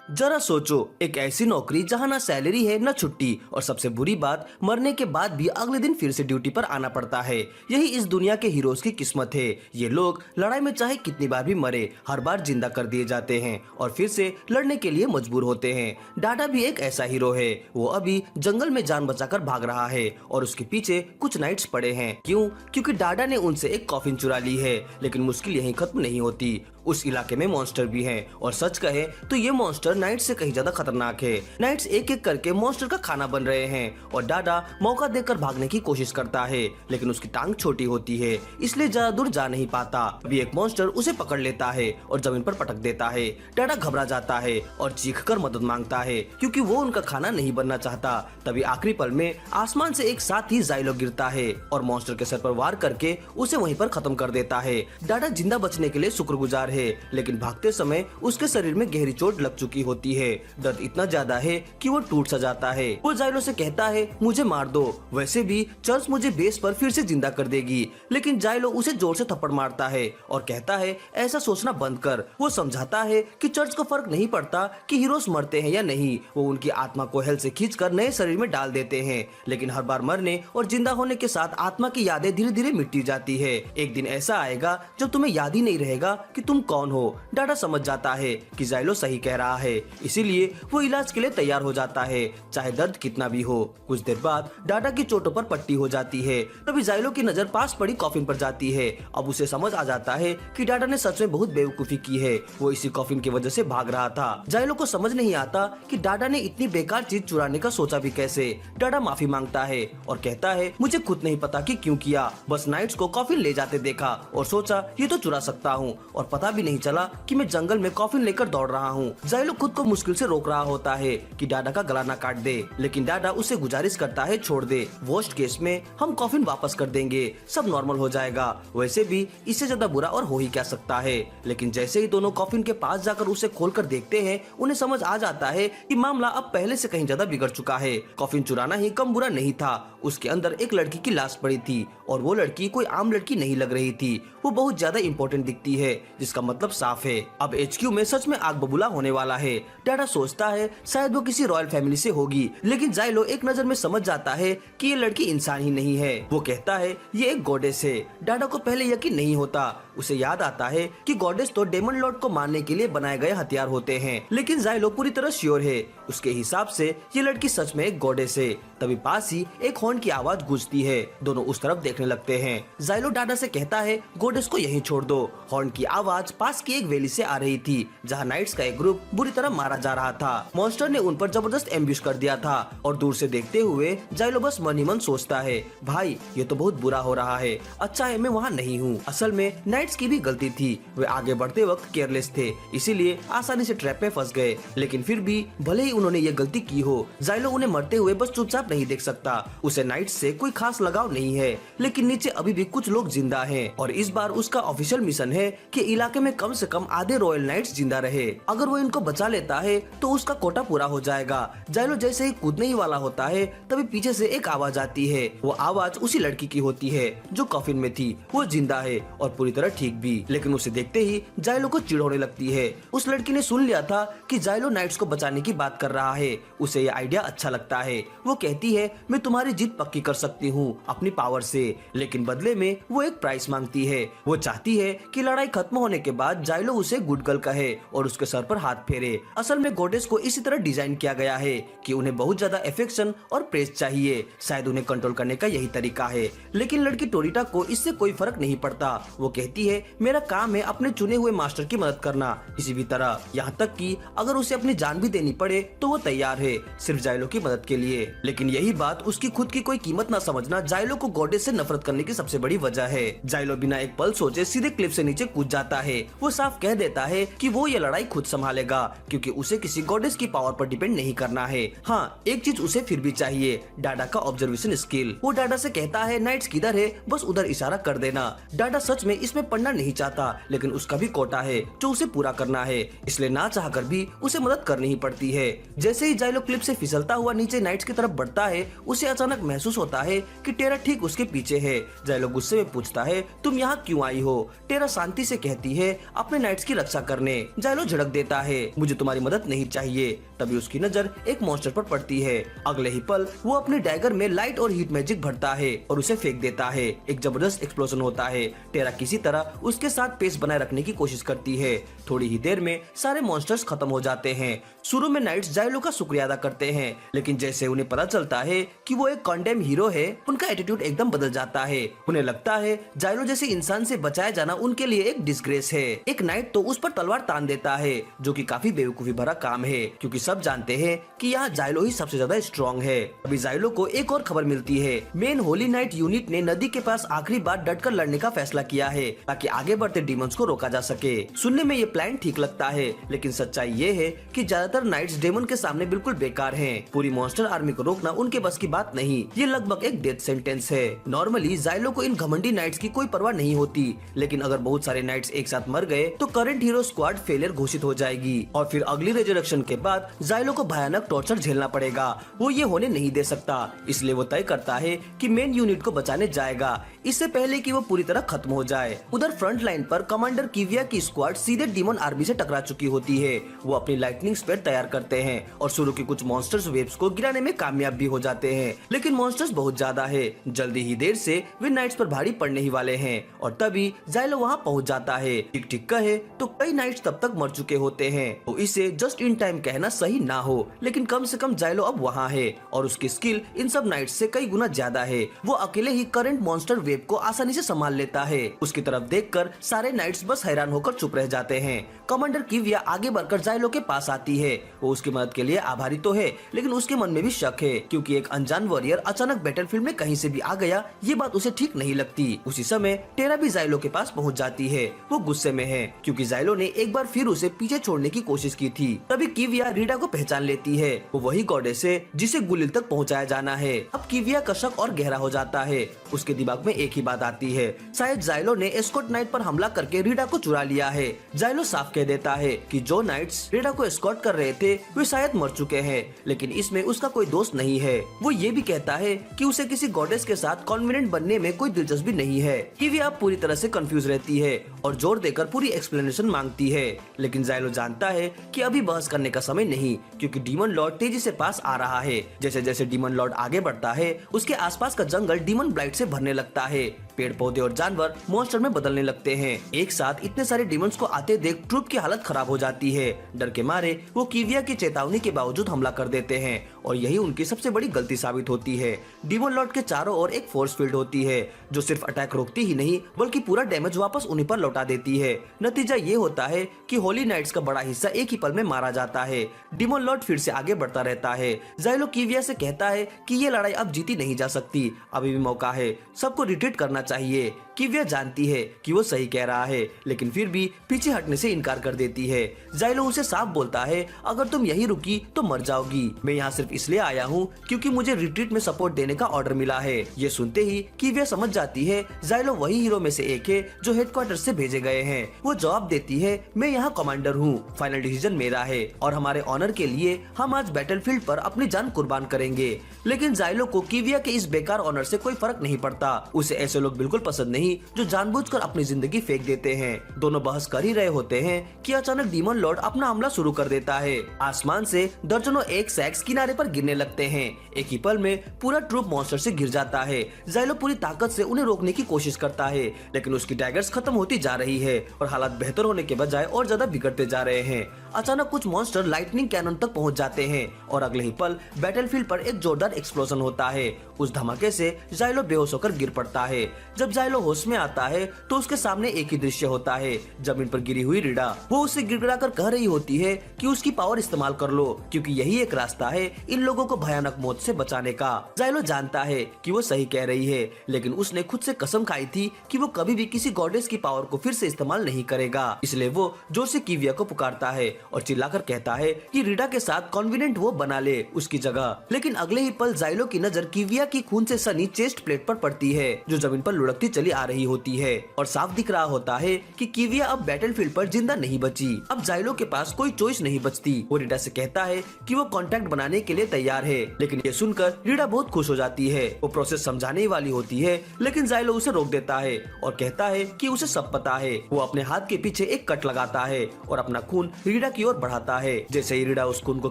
जरा सोचो, एक ऐसी नौकरी जहां ना सैलरी है ना छुट्टी, और सबसे बुरी बात, मरने के बाद भी अगले दिन फिर से ड्यूटी पर आना पड़ता है। यही इस दुनिया के हीरोज की किस्मत है। ये लोग लड़ाई में चाहे कितनी बार भी मरे, हर बार जिंदा कर दिए जाते हैं और फिर से लड़ने के लिए मजबूर होते हैं। डाडा भी एक ऐसा हीरो है। वो अभी जंगल में जान बचाकर भाग रहा है और उसके पीछे कुछ नाइट्स पड़े हैं। क्यों? क्योंकि डाडा ने उनसे एक कॉफिन चुरा ली है। लेकिन मुश्किल यहीं खत्म नहीं होती। उस इलाके में मॉन्स्टर भी हैं, और सच कहे तो ये मॉन्स्टर नाइट्स से कहीं ज्यादा खतरनाक है। नाइट्स एक एक करके मॉन्स्टर का खाना बन रहे हैं और डाडा मौका देकर भागने की कोशिश करता है, लेकिन उसकी टांग छोटी होती है, इसलिए ज्यादा दूर जा नहीं पाता। अभी एक मॉन्स्टर उसे पकड़ लेता है और जमीन पर पटक देता है। डाडा घबरा जाता है और चीख कर मदद मांगता है, क्योंकि वो उनका खाना नहीं बनना चाहता। तभी आखिरी पल में आसमान से एक साथ ही जाइलो गिरता है और मॉन्स्टर के सर पर वार करके उसे वहीं पर खत्म कर देता है। डाडा जिंदा बचने के लिए शुक्रगुजार है, लेकिन भागते समय उसके शरीर में गहरी चोट लग चुकी होती है। दर्द इतना ज्यादा है कि वो टूट सा जाता है। वो जाइलो से कहता है, मुझे मार दो, वैसे भी चर्च मुझे बेस पर फिर से जिंदा कर देगी। लेकिन जाइलो उसे जोर से थप्पड़ मारता है और कहता है, ऐसा सोचना बंद कर। वो समझाता है कि चर्च को फर्क नहीं पड़ता कि हीरोज मरते हैं या नहीं, वो उनकी आत्मा को हेल से खींचकर नए शरीर में डाल देते हैं। लेकिन हर बार मरने और जिंदा होने के साथ आत्मा की यादें धीरे धीरे मिटती जाती है। एक दिन ऐसा आएगा जब तुम्हें याद ही नहीं रहेगा कि तुम कौन हो। डाडा समझ जाता है कि जाइलो सही कह रहा है, इसीलिए वो इलाज के लिए तैयार हो जाता है, चाहे दर्द कितना भी हो। कुछ देर बाद डाडा की चोटों पर पट्टी हो जाती है। तभी जाइलो की नजर पास पड़ी कॉफिन पर जाती है। अब उसे समझ आ जाता है कि डाडा ने सच में बहुत बेवकूफी की है। वो इसी कॉफिन की वजह से भाग रहा था। जाइलो को समझ नहीं आता कि डाडा ने इतनी बेकार चीज चुराने का सोचा भी कैसे। डाडा माफी मांगता है और कहता है, मुझे खुद नहीं पता कि क्यों किया, बस नाइट्स को कॉफिन ले जाते देखा और सोचा ये तो चुरा सकता हूँ, और पता भी नहीं चला कि मैं जंगल में कॉफिन लेकर दौड़ रहा हूँ। जाइलो खुद को मुश्किल से रोक रहा होता है कि डाडा का गला ना काट दे, लेकिन डाडा उसे गुजारिश करता है, छोड़ दे, वर्स्ट केस में हम कॉफिन वापस कर देंगे, सब नॉर्मल हो जाएगा, वैसे भी इससे ज्यादा बुरा और हो ही क्या सकता है। लेकिन जैसे ही दोनों कॉफिन के पास जाकर उसे खोलकर देखते हैं, उन्हें समझ आ जाता है कि मामला अब पहले से कहीं ज्यादा बिगड़ चुका है। कॉफिन चुराना ही कम बुरा नहीं था, उसके अंदर एक लड़की की लाश पड़ी थी और वो लड़की कोई आम लड़की नहीं लग रही थी, वो बहुत ज्यादा इंपॉर्टेंट दिखती है, जिसका मतलब साफ है अब एचक्यू में सच में आग बबूला होने वाला है। डाडा सोचता है शायद वो किसी रॉयल फैमिली से होगी, लेकिन जाइलो एक नजर में समझ जाता है कि ये लड़की इंसान ही नहीं है। वो कहता है ये एक गॉडेस है। डाडा को पहले यकीन नहीं होता। उसे याद आता है कि गॉडेस तो डेमन लॉर्ड को मारने के लिए बनाए गए हथियार होते हैं, लेकिन जाइलो पूरी तरह श्योर है, उसके हिसाब से ये लड़की सच में एक गॉडेस है। तभी पास ही एक हॉर्न की आवाज गूंजती है। दोनों उस तरफ देखने लगते हैं। जाइलो डाडा से कहता है, गॉडेस को यहीं छोड़ दो। हॉर्न की आवाज पास की एक वैली से आ रही थी, जहां नाइट्स का एक ग्रुप बुरी तरह मारा जा रहा था। मॉन्स्टर ने उन पर जबरदस्त एम्ब्यूश कर दिया था और दूर से देखते हुए जाइलो बस मन ही मन सोचता है, भाई ये तो बहुत बुरा हो रहा है, अच्छा है मैं वहाँ नहीं हूँ। असल में नाइट्स की भी गलती थी, वे आगे बढ़ते वक्त केयरलेस थे, इसीलिए आसानी से ट्रैप में फंस गए। लेकिन फिर भी भले ही उन्होंने ये गलती की हो, जाइलो उन्हें मरते हुए बस चुपचाप नहीं देख सकता। उसे नाइट्स से कोई खास लगाव नहीं है, लेकिन नीचे अभी भी कुछ लोग जिंदा हैं और इस बार उसका ऑफिशियल मिशन है कि इलाके में कम से कम आधे रॉयल नाइट्स जिंदा रहे। अगर वो इनको बचा लेता है तो उसका कोटा पूरा हो जाएगा। जाइलो जैसे ही कूदने ही वाला होता है, तभी पीछे से एक आवाज आती है। वो आवाज उसी लड़की की होती है जो कॉफिन में थी। वो जिंदा है और पूरी तरह ठीक भी, लेकिन उसे देखते ही जाइलो को चिढ़ होने लगती है। उस लड़की ने सुन लिया था कि जाइलो नाइट्स को बचाने की बात कर रहा है। उसे ये आइडिया अच्छा लगता है। वो कहती है, मैं तुम्हारी जीत पक्की कर सकती हूँ अपनी पावर से, लेकिन बदले में वो एक प्राइस मांगती है। वो चाहती है कि लड़ाई खत्म होने के बाद जाइलो उसे गुड गर्ल कहे और उसके सर पर हाथ फेरे। असल में गॉडेस को इसी तरह डिजाइन किया गया है कि उन्हें बहुत ज्यादा अफेक्शन और प्रेस चाहिए, शायद उन्हें कंट्रोल करने का यही तरीका है। लेकिन लड़की टोरिटा को इससे कोई फर्क नहीं पड़ता। वो कहती है, मेरा काम है अपने चुने हुए मास्टर की मदद करना किसी भी तरह, यहाँ तक कि अगर उसे अपनी जान भी देनी पड़े तो वो तैयार है, सिर्फ जाइलो की मदद के लिए। लेकिन यही बात उसकी खुद की कोई कीमत न समझना जाइलो को गॉडेस से नफरत करने की सबसे बड़ी वजह है। जाइलो बिना एक पल सोचे सीधे क्लिफ से नीचे कूद जाता है। वो साफ कह देता है कि वो ये लड़ाई खुद संभालेगा, क्योंकि उसे किसी गॉडेस की पावर पर डिपेंड नहीं करना है। हाँ, एक चीज उसे फिर भी चाहिए, डाडा का ऑब्जर्वेशन स्किल। वो डाडा से कहता है, नाइट्स किधर है, बस उधर इशारा कर देना। डाडा सच में इसमें पढ़ना नहीं चाहता, लेकिन उसका भी कोटा है जो उसे पूरा करना है, इसलिए ना चाहकर भी उसे मदद करनी ही पड़ती है। जैसे ही जाइलो क्लिप से फिसलता हुआ नीचे नाइट्स की तरफ बढ़ता है, उसे अचानक महसूस होता है कि टेरा ठीक उसके पीछे है। जाइलो गुस्से में पूछता है, तुम यहाँ क्यों आई हो? टेरा शांति से कहती है अपने नाइट्स की रक्षा करने। जाइलो झड़क देता है मुझे तुम्हारी मदद नहीं चाहिए। तभी उसकी नजर एक मॉन्स्टर पर पड़ती है। अगले ही पल वो अपने डैगर में लाइट और हीट मैजिक भरता है और उसे फेंक देता है। एक जबरदस्त एक्सप्लोजन होता है। टेरा किसी तरह उसके साथ पेस बनाए रखने की कोशिश करती है। थोड़ी ही देर में सारे मॉन्स्टर्स खत्म हो जाते हैं। शुरू में नाइट्स जाइलो का शुक्रिया अदा करते हैं, लेकिन जैसे उन्हें पता चलता है कि वो एक कंडेम हीरो है, उनका एटीट्यूड एकदम बदल जाता है। उन्हें लगता है जाइलो जैसे इंसान से बचाया जाना उनके लिए एक डिस्ग्रेस है। एक नाइट तो उस पर तलवार तान देता है, जो कि काफी बेवकूफी भरा काम है, क्योंकि सब जानते हैं कि यहाँ जाइलो ही सबसे ज्यादा स्ट्रॉन्ग है। अभी जाइलो को एक और खबर मिलती है। मेन होली नाइट यूनिट ने नदी के पास आखिरी बार डटकर लड़ने का फैसला किया है, ताकि आगे बढ़ते डीमंस को रोका जा सके। सुनने में ये प्लान ठीक लगता है, लेकिन सच्चाई ये है कि ज्यादातर नाइट्स डेमन के सामने बिल्कुल बेकार हैं। पूरी मॉन्स्टर आर्मी को रोकना उनके बस की बात नहीं। ये लगभग एक डेथ सेंटेंस है। नॉर्मली जाइलो को इन घमंडी नाइट्स की कोई परवाह नहीं होती, लेकिन अगर बहुत सारे नाइट्स एक साथ मर गए तो करंट हीरो स्क्वाड फेलियर घोषित हो जाएगी और फिर अगली रेजरेक्शन के बाद जाइलो को भयानक टॉर्चर झेलना पड़ेगा। वो ये होने नहीं दे सकता, इसलिए वो तय करता है कि मेन यूनिट को बचाने जाएगा, इससे पहले कि वो पूरी तरह खत्म हो जाए। उधर फ्रंट लाइन पर कमांडर किविया की स्क्वाड सीधे डीमन आर्मी से टकरा चुकी होती है। वो अपनी लाइटनिंग स्पेयर तैयार करते हैं और शुरू के कुछ मॉन्स्टर्स वेव्स को गिराने में कामयाब भी हो जाते हैं, लेकिन मॉन्स्टर्स बहुत ज्यादा है। जल्दी ही देर से वे नाइट्स पर भारी पड़ने ही वाले हैं और तभी जाइलो वहाँ पहुँच जाता है। ठीक ठीक कहे तो कई नाइट्स तब तक मर चुके होते हैं, तो इसे जस्ट इन टाइम कहना सही ना हो, लेकिन कम से कम जाइलो अब वहाँ है और उसकी स्किल इन सब नाइट्स से कई गुना ज्यादा है। वो अकेले ही करंट मॉन्स्टर वेव को आसानी से संभाल लेता है। उसकी तरफ देखकर सारे नाइट्स बस हैरान होकर चुप रह जाते हैं। कमांडर किविया आगे बढ़कर जाइलो के पास आती है। वो उसकी मदद के लिए आभारी तो है, लेकिन उसके मन में भी शक है, क्योंकि एक अनजान वॉरियर अचानक बैटलफील्ड में कहीं से भी आ गया, ये बात उसे ठीक नहीं लगती। उसी समय टेरा भी जाइलो के पास पहुंच जाती है। वो गुस्से में है क्योंकि जाइलो ने एक बार फिर उसे पीछे छोड़ने की कोशिश की थी। तभी किविया रीडा को पहचान लेती है। वो वही गॉडेस है जिसे गुलिल तक पहुंचाया जाना है। अब किविया का शक और गहरा हो जाता है। उसके दिमाग में एक ही बात आती है, शायद जाइलो ने एस्कॉर्ट नाइट पर हमला करके रीडा को चुरा लिया है। जाइलो साफ कह देता है कि जो नाइट्स रीडा को एस्कॉर्ट कर रहे थे वे शायद मर चुके हैं, लेकिन इसमें उसका कोई दोस्त नहीं है। वो ये भी कहता है कि उसे किसी गॉडेस के साथ कॉन्फिडेंट बनने में कोई दिलचस्पी नहीं है। किविया अब पूरी तरह से कंफ्यूज रहती है और जोर देकर पूरी एक्सप्लेनेशन मांगती है, लेकिन जाइलो जानता है कि अभी बहस करने का समय नहीं, क्योंकि डीमन लॉर्ड तेजी से पास आ रहा है। जैसे जैसे डीमन लॉर्ड आगे बढ़ता है, उसके आसपास का जंगल डीमन ब्लाइट से भरने लगता है। पेड़ पौधे और जानवर मॉन्स्टर में बदलने लगते हैं। एक साथ इतने सारे डीमंस को आते देख ट्रूप की हालत खराब हो जाती है। डर के मारे वो किविया की चेतावनी के बावजूद हमला कर देते हैं और यही उनकी सबसे बड़ी गलती साबित होती है। डीमन लॉर्ड के चारों ओर एक फोर्स फील्ड होती है, जो सिर्फ अटैक रोकती ही नहीं बल्कि पूरा डैमेज वापस उन्हीं पर लौटा देती है। नतीजा ये होता है कि होली नाइट्स का बड़ा हिस्सा एक ही पल में मारा जाता है। डीमन लॉर्ड फिर से आगे बढ़ता रहता है। जाइलो किविया से कहता है कि ये लड़ाई अब जीती नहीं जा सकती, अभी भी मौका है, सबको रिट्रीट करना चाहिए। किविया जानती है कि वो सही कह रहा है, लेकिन फिर भी पीछे हटने से इनकार कर देती है। जाइलो उसे साफ बोलता है, अगर तुम यहीं रुकी तो मर जाओगी। मैं यहाँ सिर्फ इसलिए आया हूँ क्योंकि मुझे रिट्रीट में सपोर्ट देने का ऑर्डर मिला है। ये सुनते ही किविया समझ जाती है जाइलो वही हीरो में से एक है जो हेडक्वार्टर से भेजे गए हैं। वो जवाब देती है, मैं यहाँ कमांडर हूँ, फाइनल डिसीजन मेरा है और हमारे ऑनर के लिए हम आज बैटलफील्ड पर अपनी जान कुर्बान करेंगे। लेकिन जाइलो को किविया के इस बेकार ऑनर से कोई फर्क नहीं पड़ता। उसे ऐसे लोग बिल्कुल पसंद नहीं जो जानबूझकर अपनी जिंदगी फेंक देते हैं। दोनों बहस कर ही रहे होते हैं कि अचानक डीमन लॉर्ड अपना हमला शुरू कर देता है। आसमान से दर्जनों एक सैक्स किनारे पर गिरने लगते हैं। एक ही पल में पूरा ट्रूप मॉन्स्टर से गिर जाता है। जाइलो पूरी ताकत से उन्हें रोकने की कोशिश करता है, लेकिन उसकी डैगर्स खत्म होती जा रही है और हालात बेहतर होने के बजाय और ज्यादा बिगड़ते जा रहे हैं। अचानक कुछ मॉन्स्टर लाइटनिंग कैनन तक पहुंच जाते हैं और अगले ही पल बैटलफील्ड पर एक जोरदार एक्सप्लोजन होता है। उस धमाके से जाइलो बेहोश होकर गिर पड़ता है। जब जाइलो होश में आता है तो उसके सामने एक ही दृश्य होता है, जमीन पर गिरी हुई रीडा। वो उसे गिड़गिड़ाकर कह रही होती है कि उसकी पावर इस्तेमाल कर लो, क्योंकि यही एक रास्ता है इन लोगों को भयानक मौत से बचाने का। जाइलो जानता है कि वो सही कह रही है, लेकिन उसने खुद से कसम खाई थी कि वो कभी भी किसी गॉडेस की पावर को फिर से इस्तेमाल नहीं करेगा। इसलिए वो जोर से किविया को पुकारता है और चिल्लाकर कहता है कि रीडा के साथ कॉन्विनेंट वो बना ले उसकी जगह। लेकिन अगले ही पल जाइलो की नजर किविया की खून से सनी चेस्ट प्लेट पर पड़ती है जो जमीन पर लुढ़कती चली आ रही होती है और साफ दिख रहा होता है कि किविया अब बैटलफील्ड पर जिंदा नहीं बची। अब जाइलो के पास कोई चॉइस नहीं बचती। वो रीडा से कहता है कि वो कांटेक्ट बनाने के लिए तैयार है, लेकिन ये सुनकर रीडा बहुत खुश हो जाती है। वो प्रोसेस समझाने वाली होती है, लेकिन जाइलो उसे रोक देता है और कहता है कि उसे सब पता है। वो अपने हाथ के पीछे एक कट लगाता है और अपना खून रीडा की ओर बढ़ाता है। जैसे ही रीडा उस खून को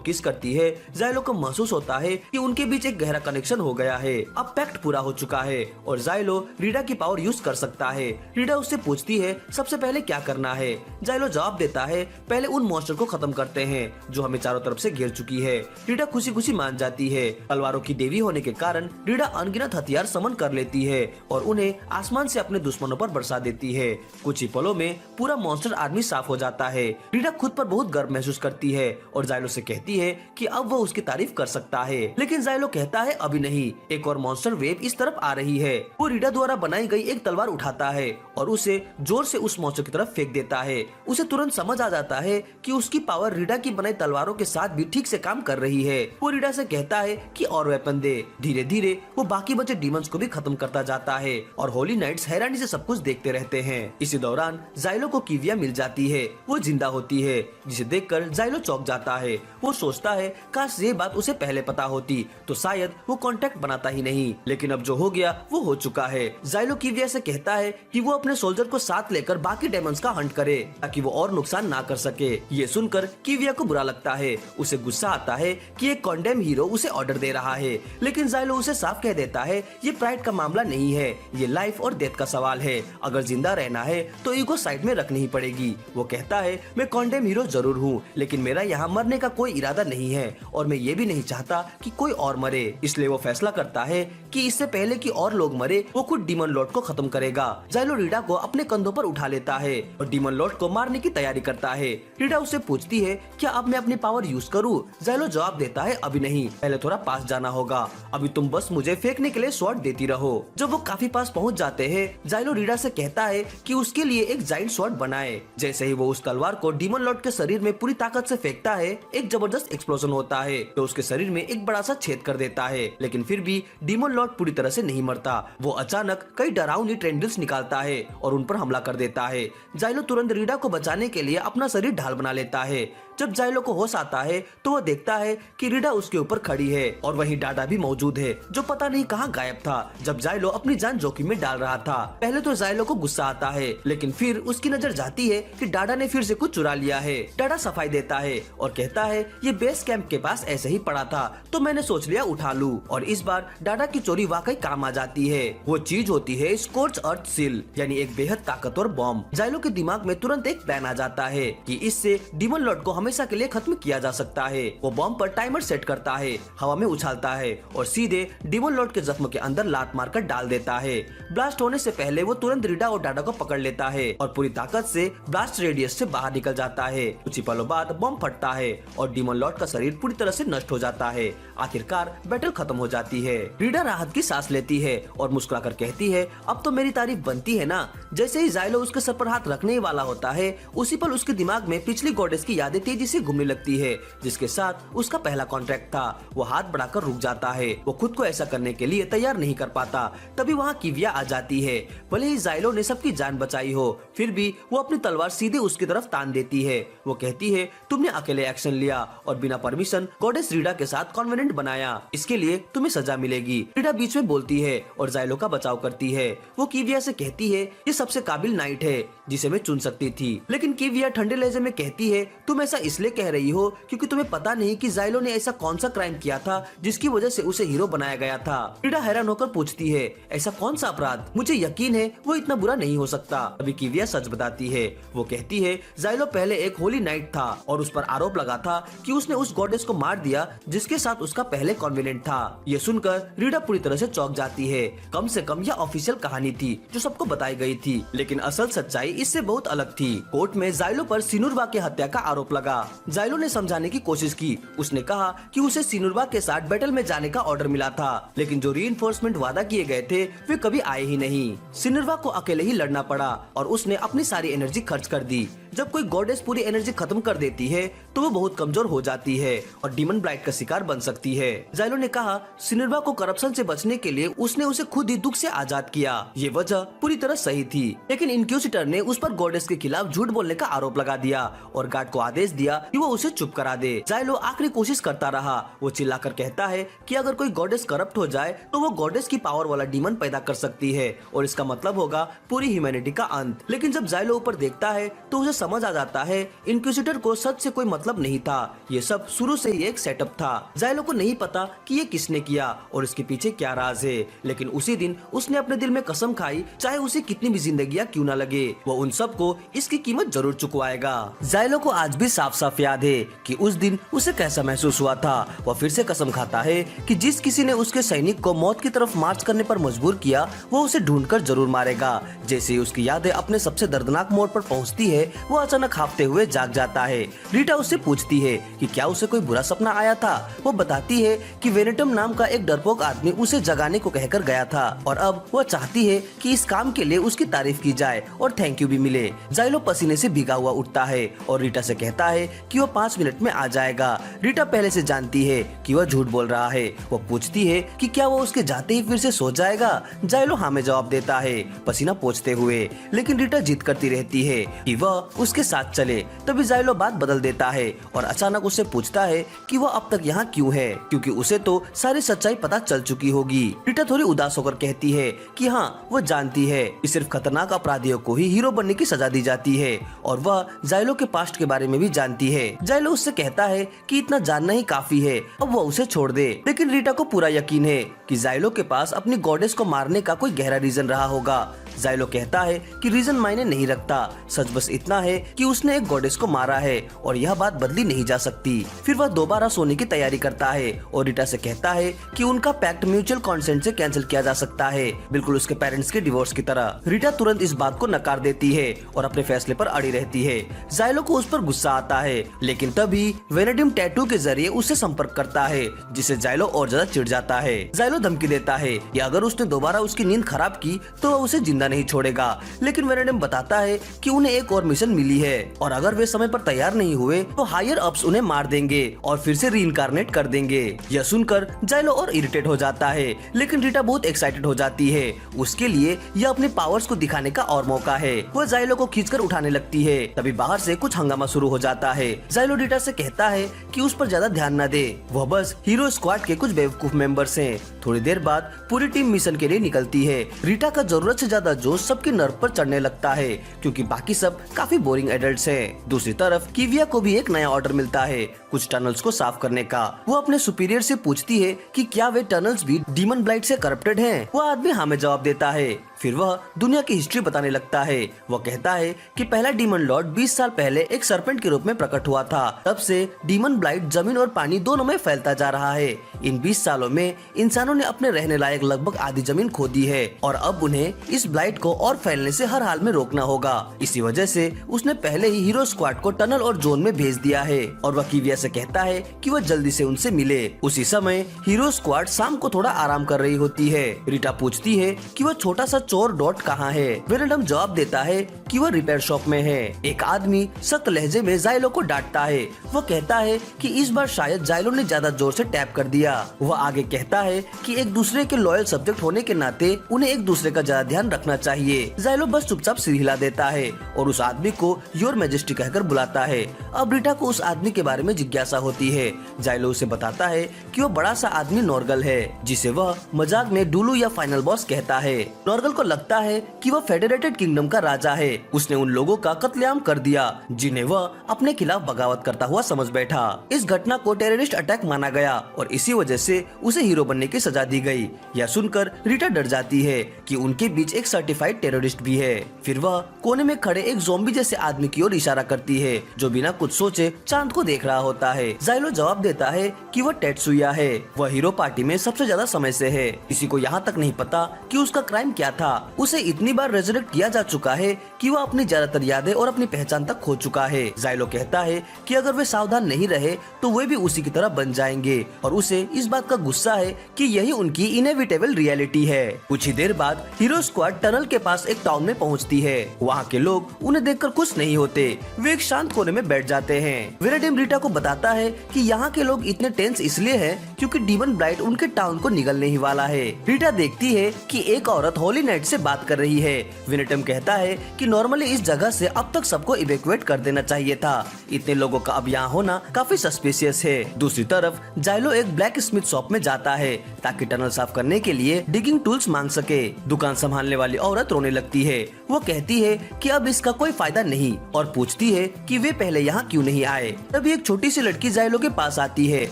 किस करती है, जाइलो को महसूस होता है कि उनके बीच एक गहरा कनेक्शन हो गया है। अब पैक्ट पूरा हो चुका है और जाइलो रीडा की पावर यूज कर सकता है। रीडा उससे पूछती है सबसे पहले क्या करना है। जाइलो जवाब देता है पहले उन मॉन्स्टर को खत्म करते हैं जो हमें चारों तरफ से घेर चुकी है। रीडा खुशी खुशी मान जाती है। तलवारों की देवी होने के कारण रीडा अनगिनत हथियार समन कर लेती है और उन्हें आसमान से अपने दुश्मनों पर बरसा देती है। कुछ ही पलों में पूरा मॉन्स्टर आर्मी साफ हो जाता है। रीडा खुद पर बहुत गर्व महसूस करती है और जाइलो से कहती है कि अब वो उसकी तारीफ कर सकता है, लेकिन जाइलो कहता है अभी नहीं, एक और मॉन्स्टर वेव इस तरफ आ रही है। वो रीडा द्वारा बनाई गई एक तलवार उठाता है और उसे जोर से उस मॉन्स्टर की तरफ फेंक देता है। उसे तुरंत समझ आ जाता है कि उसकी पावर रीडा की बनाई तलवारों के साथ भी ठीक से काम कर रही है। वो रीडा से कहता है कि और वेपन दे। धीरे धीरे वो बाकी बचे डीमंस को भी खत्म करता जाता है और होली नाइट्स हैरानी से सब कुछ देखते रहते हैं। इसी दौरान जाइलो को किविया मिल जाती है। वो जिंदा होती है, जिसे देखकर जाइलो चौंक जाता है। वो सोचता है काश ये बात उसे पहले पता होती तो शायद वो कांटेक्ट बनाता ही नहीं, लेकिन अब जो हो गया वो हो चुका है। जाइलो किविया से कहता है कि वो अपने सोल्जर को साथ लेकर बाकी डेमंस का हंट करे ताकि वो और नुकसान ना कर सके। ये सुनकर किविया को बुरा लगता है। उसे गुस्सा आता है कि एक कॉन्डेम हीरो उसे ऑर्डर दे रहा है, लेकिन जाइलो उसे साफ कह देता है ये प्राइड का मामला नहीं है, ये लाइफ और डेथ का सवाल है। अगर जिंदा रहना है तो ईगो साइड में रखनी ही पड़ेगी। वो कहता है मैं कॉन्डेम हीरो जरूर हूँ, लेकिन मेरा यहाँ मरने का कोई इरादा नहीं है और मैं ये भी नहीं चाहता कि कोई और मरे। इसलिए वो फैसला करता है कि इससे पहले कि और लोग मरे वो खुद डीमन लॉर्ड को खत्म करेगा। जाइलो रीडा को अपने कंधों पर उठा लेता है और डीमन लॉर्ड को मारने की तैयारी करता है। रीडा उससे पूछती है क्या अब मैं अपनी पावर यूज करूँ? जाइलो जवाब देता है अभी नहीं, पहले थोड़ा पास जाना होगा। अभी तुम बस मुझे फेंकने के लिए शॉट देती रहो। जब वो काफी पास पहुंच जाते हैं, जाइलो रीडा से कहता है कि उसके लिए एक जाइंट शॉट बनाए। जैसे ही वो उस तलवार को डीमन लॉर्ड के शरीर में पूरी ताकत से फेंकता है, एक जबरदस्त एक्सप्लोजन होता है जो उसके शरीर में एक बड़ा सा छेद कर देता है, लेकिन फिर भी डीमन लॉर्ड पूरी तरह से नहीं मरता। वो अचानक कई डरावनी ट्रेंडल्स निकालता है और उन पर हमला कर देता है। जाइलो तुरंत रीडा को बचाने के लिए अपना शरीर ढाल बना लेता है। जब जाइलो को होश आता है तो वो देखता है कि रीडा उसके ऊपर खड़ी है और वहीं डाडा भी मौजूद है जो पता नहीं कहाँ गायब था जब जाइलो अपनी जान जोखिम में डाल रहा था। पहले तो जाइलो को गुस्सा आता है, लेकिन फिर उसकी नजर जाती है कि डाडा ने फिर से कुछ चुरा लिया है। डाडा सफाई देता है और कहता है ये बेस कैंप के पास ऐसे ही पड़ा था तो मैंने सोच लिया उठा लूं। और इस बार डाडा की चोरी वाकई काम आ जाती है। वो चीज होती है स्कॉर्च अर्थ सील, यानी एक बेहद ताकतवर बॉम्ब। जाइलो के दिमाग में तुरंत एक प्लान आ जाता है कि इससे डीमन लॉर्ड को हमेशा के लिए खत्म किया जा सकता है। वो बॉम्ब पर टाइमर सेट करता है, हवा में उछालता है और सीधे डीमन लॉर्ड के जख्म के अंदर लात मारकर डाल देता है। ब्लास्ट होने से पहले वो तुरंत रीडा और डाडा को पकड़ लेता है और पूरी ताकत से ब्लास्ट रेडियस से बाहर निकल जाता है। कुछ ही पलों बाद बॉम्ब फटता है और डीमन लॉर्ड का शरीर पूरी तरह से नष्ट हो जाता है। आखिरकार बैटल खत्म हो जाती है। रीडा राहत की सांस लेती है और मुस्कुराकर कहती है अब तो मेरी तारीफ बनती है ना। जैसे ही जाइलो उसके सर पर हाथ रखने वाला होता है, उसी पल उसके दिमाग में पिछली गॉडेस की यादें तेजी से घूमने लगती है जिसके साथ उसका पहला कॉन्ट्रैक्ट था। वो हाथ बढ़ाकर रुक जाता है। वो खुद को ऐसा करने के लिए तैयार नहीं कर पाता। तभी वहाँ किविया आ जाती है। भले ही जाइलो ने सबकी जान बचाई हो, फिर भी वो अपनी तलवार सीधे उसकी तरफ तान देती है। वो कहती है तुमने अकेले एक्शन लिया और बिना परमिशन गॉडेस रीडा के साथ कॉन्वेनेंट बनाया, इसके लिए तुम्हें सजा मिलेगी। रीडा बीच में बोलती है और जाइलो का बचाव करती है। वो किविया से कहती है ये सबसे काबिल नाइट है जिसे मैं चुन सकती थी, लेकिन किविया ठंडे लहजे में कहती है तुम ऐसा इसलिए कह रही हो क्योंकि तुम्हें पता नहीं कि जाइलो ने ऐसा कौन सा क्राइम किया था जिसकी वजह से उसे हीरो बनाया गया था। रीडा हैरान होकर पूछती है ऐसा कौन सा अपराध? मुझे यकीन है वो इतना बुरा नहीं हो सकता। अभी किविया सच बताती है। वो कहती है जाइलो पहले एक होली नाइट था और उस पर आरोप लगा था कि उसने उस गॉडेस को मार दिया जिसके साथ उसका पहले कॉन्वेनेंट था। ये सुनकर रीडा पूरी तरह से चौंक जाती है। कम से कम यह ऑफिशियल कहानी थी जो सबको बताई गई थी, लेकिन असल सच्चाई इससे बहुत अलग थी। कोर्ट में जाइलो पर सिनुरवा के हत्या का आरोप लगा। जाइलो ने समझाने की कोशिश की। उसने कहा कि उसे सिनुरवा के साथ बैटल में जाने का ऑर्डर मिला था, लेकिन जो रीइंफोर्समेंट वादा किए गए थे वे कभी आए ही नहीं। सिनुरवा को अकेले ही लड़ना पड़ा और उसने अपनी सारी एनर्जी खर्च कर दी। जब कोई गॉडेस पूरी एनर्जी खत्म कर देती है तो वो बहुत कमजोर हो जाती है और डीमन ब्लाइट का शिकार बन सकती है। जाइलो ने कहा सिनुरवा को करप्शन से बचने के लिए उसने उसे खुद ही दुख से आजाद किया। ये वजह पूरी तरह सही थी, लेकिन इंक्विजिटर ने उस पर गॉडेस के खिलाफ झूठ बोलने का आरोप लगा दिया और गार्ड को आदेश दिया कि वो उसे चुप करा दे। जाइलो आखिरी कोशिश करता रहा। वो चिल्लाकर कहता है कि अगर कोई गॉडेस करप्ट हो जाए तो वो गॉडेस की पावर वाला डीमन पैदा कर सकती है और इसका मतलब होगा पूरी ह्यूमैनिटी का अंत। लेकिन जब जाइलो ऊपर देखता है तो उसे समझ आ जाता है इंक्विजिटर को सच से कोई मतलब नहीं था। ये सब शुरू से ही एक सेटअप था। जाइलो को नहीं पता कि ये किसने किया और इसके पीछे क्या राज है, लेकिन उसी दिन उसने अपने दिल में कसम खाई चाहे उसे कितनी भी जिंदगियां क्यों न लगे, वो उन सब को इसकी कीमत जरूर चुकवाएगा। जाइलो को आज भी साफ साफ याद है कि उस दिन उसे कैसा महसूस हुआ था। वह फिर से कसम खाता है कि जिस किसी ने उसके सैनिक को मौत की तरफ मार्च करने पर मजबूर किया वो उसे ढूंढकर जरूर मारेगा। जैसे ही उसकी यादें अपने सबसे दर्दनाक मोड़ पर पहुंचती है वो अचानक हाँफते हुए जाग जाता है। रीटा उससे पूछती है कि क्या उसे कोई बुरा सपना आया था। वो बताती है कि वेनेटम नाम का एक डरपोक आदमी उसे जगाने को कहकर गया था और अब वह चाहती है कि इस काम के लिए उसकी तारीफ की जाए और थैंक यू भी मिले। जाइलो पसीने से भीगा हुआ उठता है और रीटा से कहता है कि वह 5 मिनट में आ जाएगा। रीटा पहले से जानती है कि वह झूठ बोल रहा है। वो पूछती है कि क्या वो उसके जाते ही फिर से सो जाएगा। जाइलो हाँ में जवाब देता है पसीना पोंछते हुए, लेकिन रीटा जिद करती रहती है कि वह उसके साथ चले। तभी जाइलो बात बदल देता है और अचानक उससे पूछता है कि वह अब तक यहाँ क्यों है, क्योंकि उसे तो सारी सच्चाई पता चल चुकी होगी। रीटा थोड़ी उदास होकर कहती है कि हाँ वो जानती है कि सिर्फ खतरनाक अपराधियों को ही हीरो बनने की सजा दी जाती है और वह जाइलो के पास्ट के बारे में भी जानती है। जाइलो उससे कहता है कि इतना जानना ही काफी है, अब वह उसे छोड़ दे। लेकिन रीटा को पूरा यकीन है कि जाइलो के पास अपनी गॉडेस को मारने का कोई गहरा रीजन रहा होगा। जाइलो कहता है कि रीजन मायने नहीं रखता, सच बस इतना है कि उसने एक गॉडेस को मारा है और यह बात बदली नहीं जा सकती। फिर वह दोबारा सोने की तैयारी करता है और रीटा से कहता है कि उनका पैक्ट म्यूचुअल कॉन्सेंट से कैंसिल किया जा सकता है, बिल्कुल उसके पेरेंट्स के डिवोर्स की तरह। रीटा तुरंत इस बात को नकार देती है और अपने फैसले पर अड़ी रहती है। जाइलो को उस पर गुस्सा आता है, लेकिन तभी वेनेडिम टैटू के जरिए उससे संपर्क करता है, जिसे जाइलो और ज्यादा चिढ़ जाता है। जाइलो धमकी देता है कि अगर उसने दोबारा उसकी नींद खराब की तो वह उसे जिंदा नहीं छोड़ेगा। लेकिन वेनेडिम बताता है कि उन्हें एक और मिशन मिली है और अगर वे समय पर तैयार नहीं हुए तो हायर अप्स उन्हें मार देंगे और फिर से रीइंकार्नेट कर देंगे। यह सुनकर जाइलो और इरिटेट हो जाता है, लेकिन रीटा बहुत एक्साइटेड हो जाती है। उसके लिए यह अपने पावर्स को दिखाने का और मौका है। वह जाइलो को खींचकर उठाने लगती है। तभी बाहर से कुछ हंगामा शुरू हो जाता है। जाइलो रीटा से कहता है कि उस पर ज्यादा ध्यान न दे, वह बस हीरो स्क्वाड के कुछ बेवकूफ मेंबर्स हैं। थोड़ी देर बाद पूरी टीम मिशन के लिए निकलती है। रीटा का जरूरत से ज्यादा जोश सबके नर्व पर चढ़ने लगता है क्योंकि बाकी सब काफी बोरिंग एडल्ट्स हैं। दूसरी तरफ किविया को भी एक नया ऑर्डर मिलता है कुछ टनल्स को साफ करने का। वो अपने सुपीरियर से पूछती है कि क्या वे टनल्स भी डीमन ब्लाइट से करप्टेड हैं। वह आदमी हाँ में जवाब देता है। फिर वह दुनिया की हिस्ट्री बताने लगता है। वह कहता है कि पहला डीमन लॉर्ड 20 साल पहले एक सर्पेंट के रूप में प्रकट हुआ था। तब से डीमन ब्लाइट जमीन और पानी दोनों में फैलता जा रहा है। इन 20 सालों में इंसानों ने अपने रहने लायक लगभग आधी जमीन खो दी है और अब उन्हें इस ब्लाइट को और फैलने से हर हाल में रोकना होगा। इसी वजह से उसने पहले ही हीरो स्क्वाड को टनल और जोन में भेज दिया है और वह किविया से कहता है कि वह जल्दी से उनसे मिले। उसी समय हीरो स्क्वाड शाम को थोड़ा आराम कर रही होती है। रीटा पूछती है कि वह छोटा सा चोर डॉट कहाँ है। वेनेडिम जवाब देता है कि वह रिपेयर शॉप में है। एक आदमी सख्त लहजे में जाइलो को डांटता है। वह कहता है कि इस बार शायद जाइलो ने ज्यादा जोर से टैप कर दिया। वह आगे कहता है कि एक दूसरे के लॉयल सब्जेक्ट होने के नाते उन्हें एक दूसरे का ज्यादा ध्यान रखना चाहिए। जाइलो बस चुपचाप सिर हिला देता है और उस आदमी को योर मैजेस्टी कहकर बुलाता है। अब रीटा को उस आदमी के बारे में जिज्ञासा होती है। जाइलो उसे बताता है कि वह बड़ा सा आदमी नॉर्गल है, जिसे वह मजाक में डुलू या फाइनल बॉस कहता है। नॉर्गल को लगता है कि वह फेडरेटेड किंगडम का राजा है। उसने उन लोगों का कत्लेआम कर दिया जिन्हें वह अपने खिलाफ बगावत करता हुआ समझ बैठा। इस घटना को टेररिस्ट अटैक माना गया और इसी वजह से उसे हीरो बनने की सजा दी गई। यह सुनकर रीटा डर जाती है कि उनके बीच एक सर्टिफाइड टेररिस्ट भी है। फिर वह कोने में खड़े एक ज़ॉम्बी जैसे आदमी की ओर इशारा करती है जो बिना कुछ सोचे चांद को देख रहा होता है। जाइलो जवाब देता है कि वह टेत्सुया है, वह हीरो पार्टी में सबसे ज्यादा समय से है। किसी को यहाँ तक नहीं पता कि उसका क्राइम क्या था। उसे इतनी बार रेजरेक्ट किया जा चुका है कि वह अपनी ज्यादातर यादें और अपनी पहचान तक खो चुका है। जाइलो कहता है कि अगर वे सावधान नहीं रहे तो वे भी उसी की तरह बन जाएंगे और उसे इस बात का गुस्सा है कि यही उनकी इनएविटेबल रियलिटी है। कुछ ही देर बाद हीरो स्क्वाड टनल के पास एक टाउन में पहुंचती है। वहाँ के लोग उन्हें देखकर खुश नहीं होते, वे एक शांत कोने में बैठ जाते हैं। वेनेडिम रीटा को बताता है कि यहाँ के लोग इतने टेंस इसलिए हैं क्योंकि डीमन ब्लाइट उनके टाउन को निगलने ही वाला है। रीटा देखती है कि एक औरत होली नाइट से बात कर रही है। वेनेडिम कहता है कि नॉर्मली इस जगह से अब तक सबको इवैक्यूएट कर देना चाहिए था, इतने लोगों का अब यहाँ होना काफी सस्पिशियस है। दूसरी तरफ जाइलो एक ब्लैक स्मिथ शॉप में जाता है ताकि टनल साफ करने के लिए डिगिंग टूल्स मांग सके। दुकान संभालने वाली औरत रोने लगती है। वो कहती है कि अब इसका कोई फायदा नहीं और पूछती है कि वे पहले यहाँ क्यों नहीं आए। तभी एक छोटी सी लड़की जाइलो के पास आती है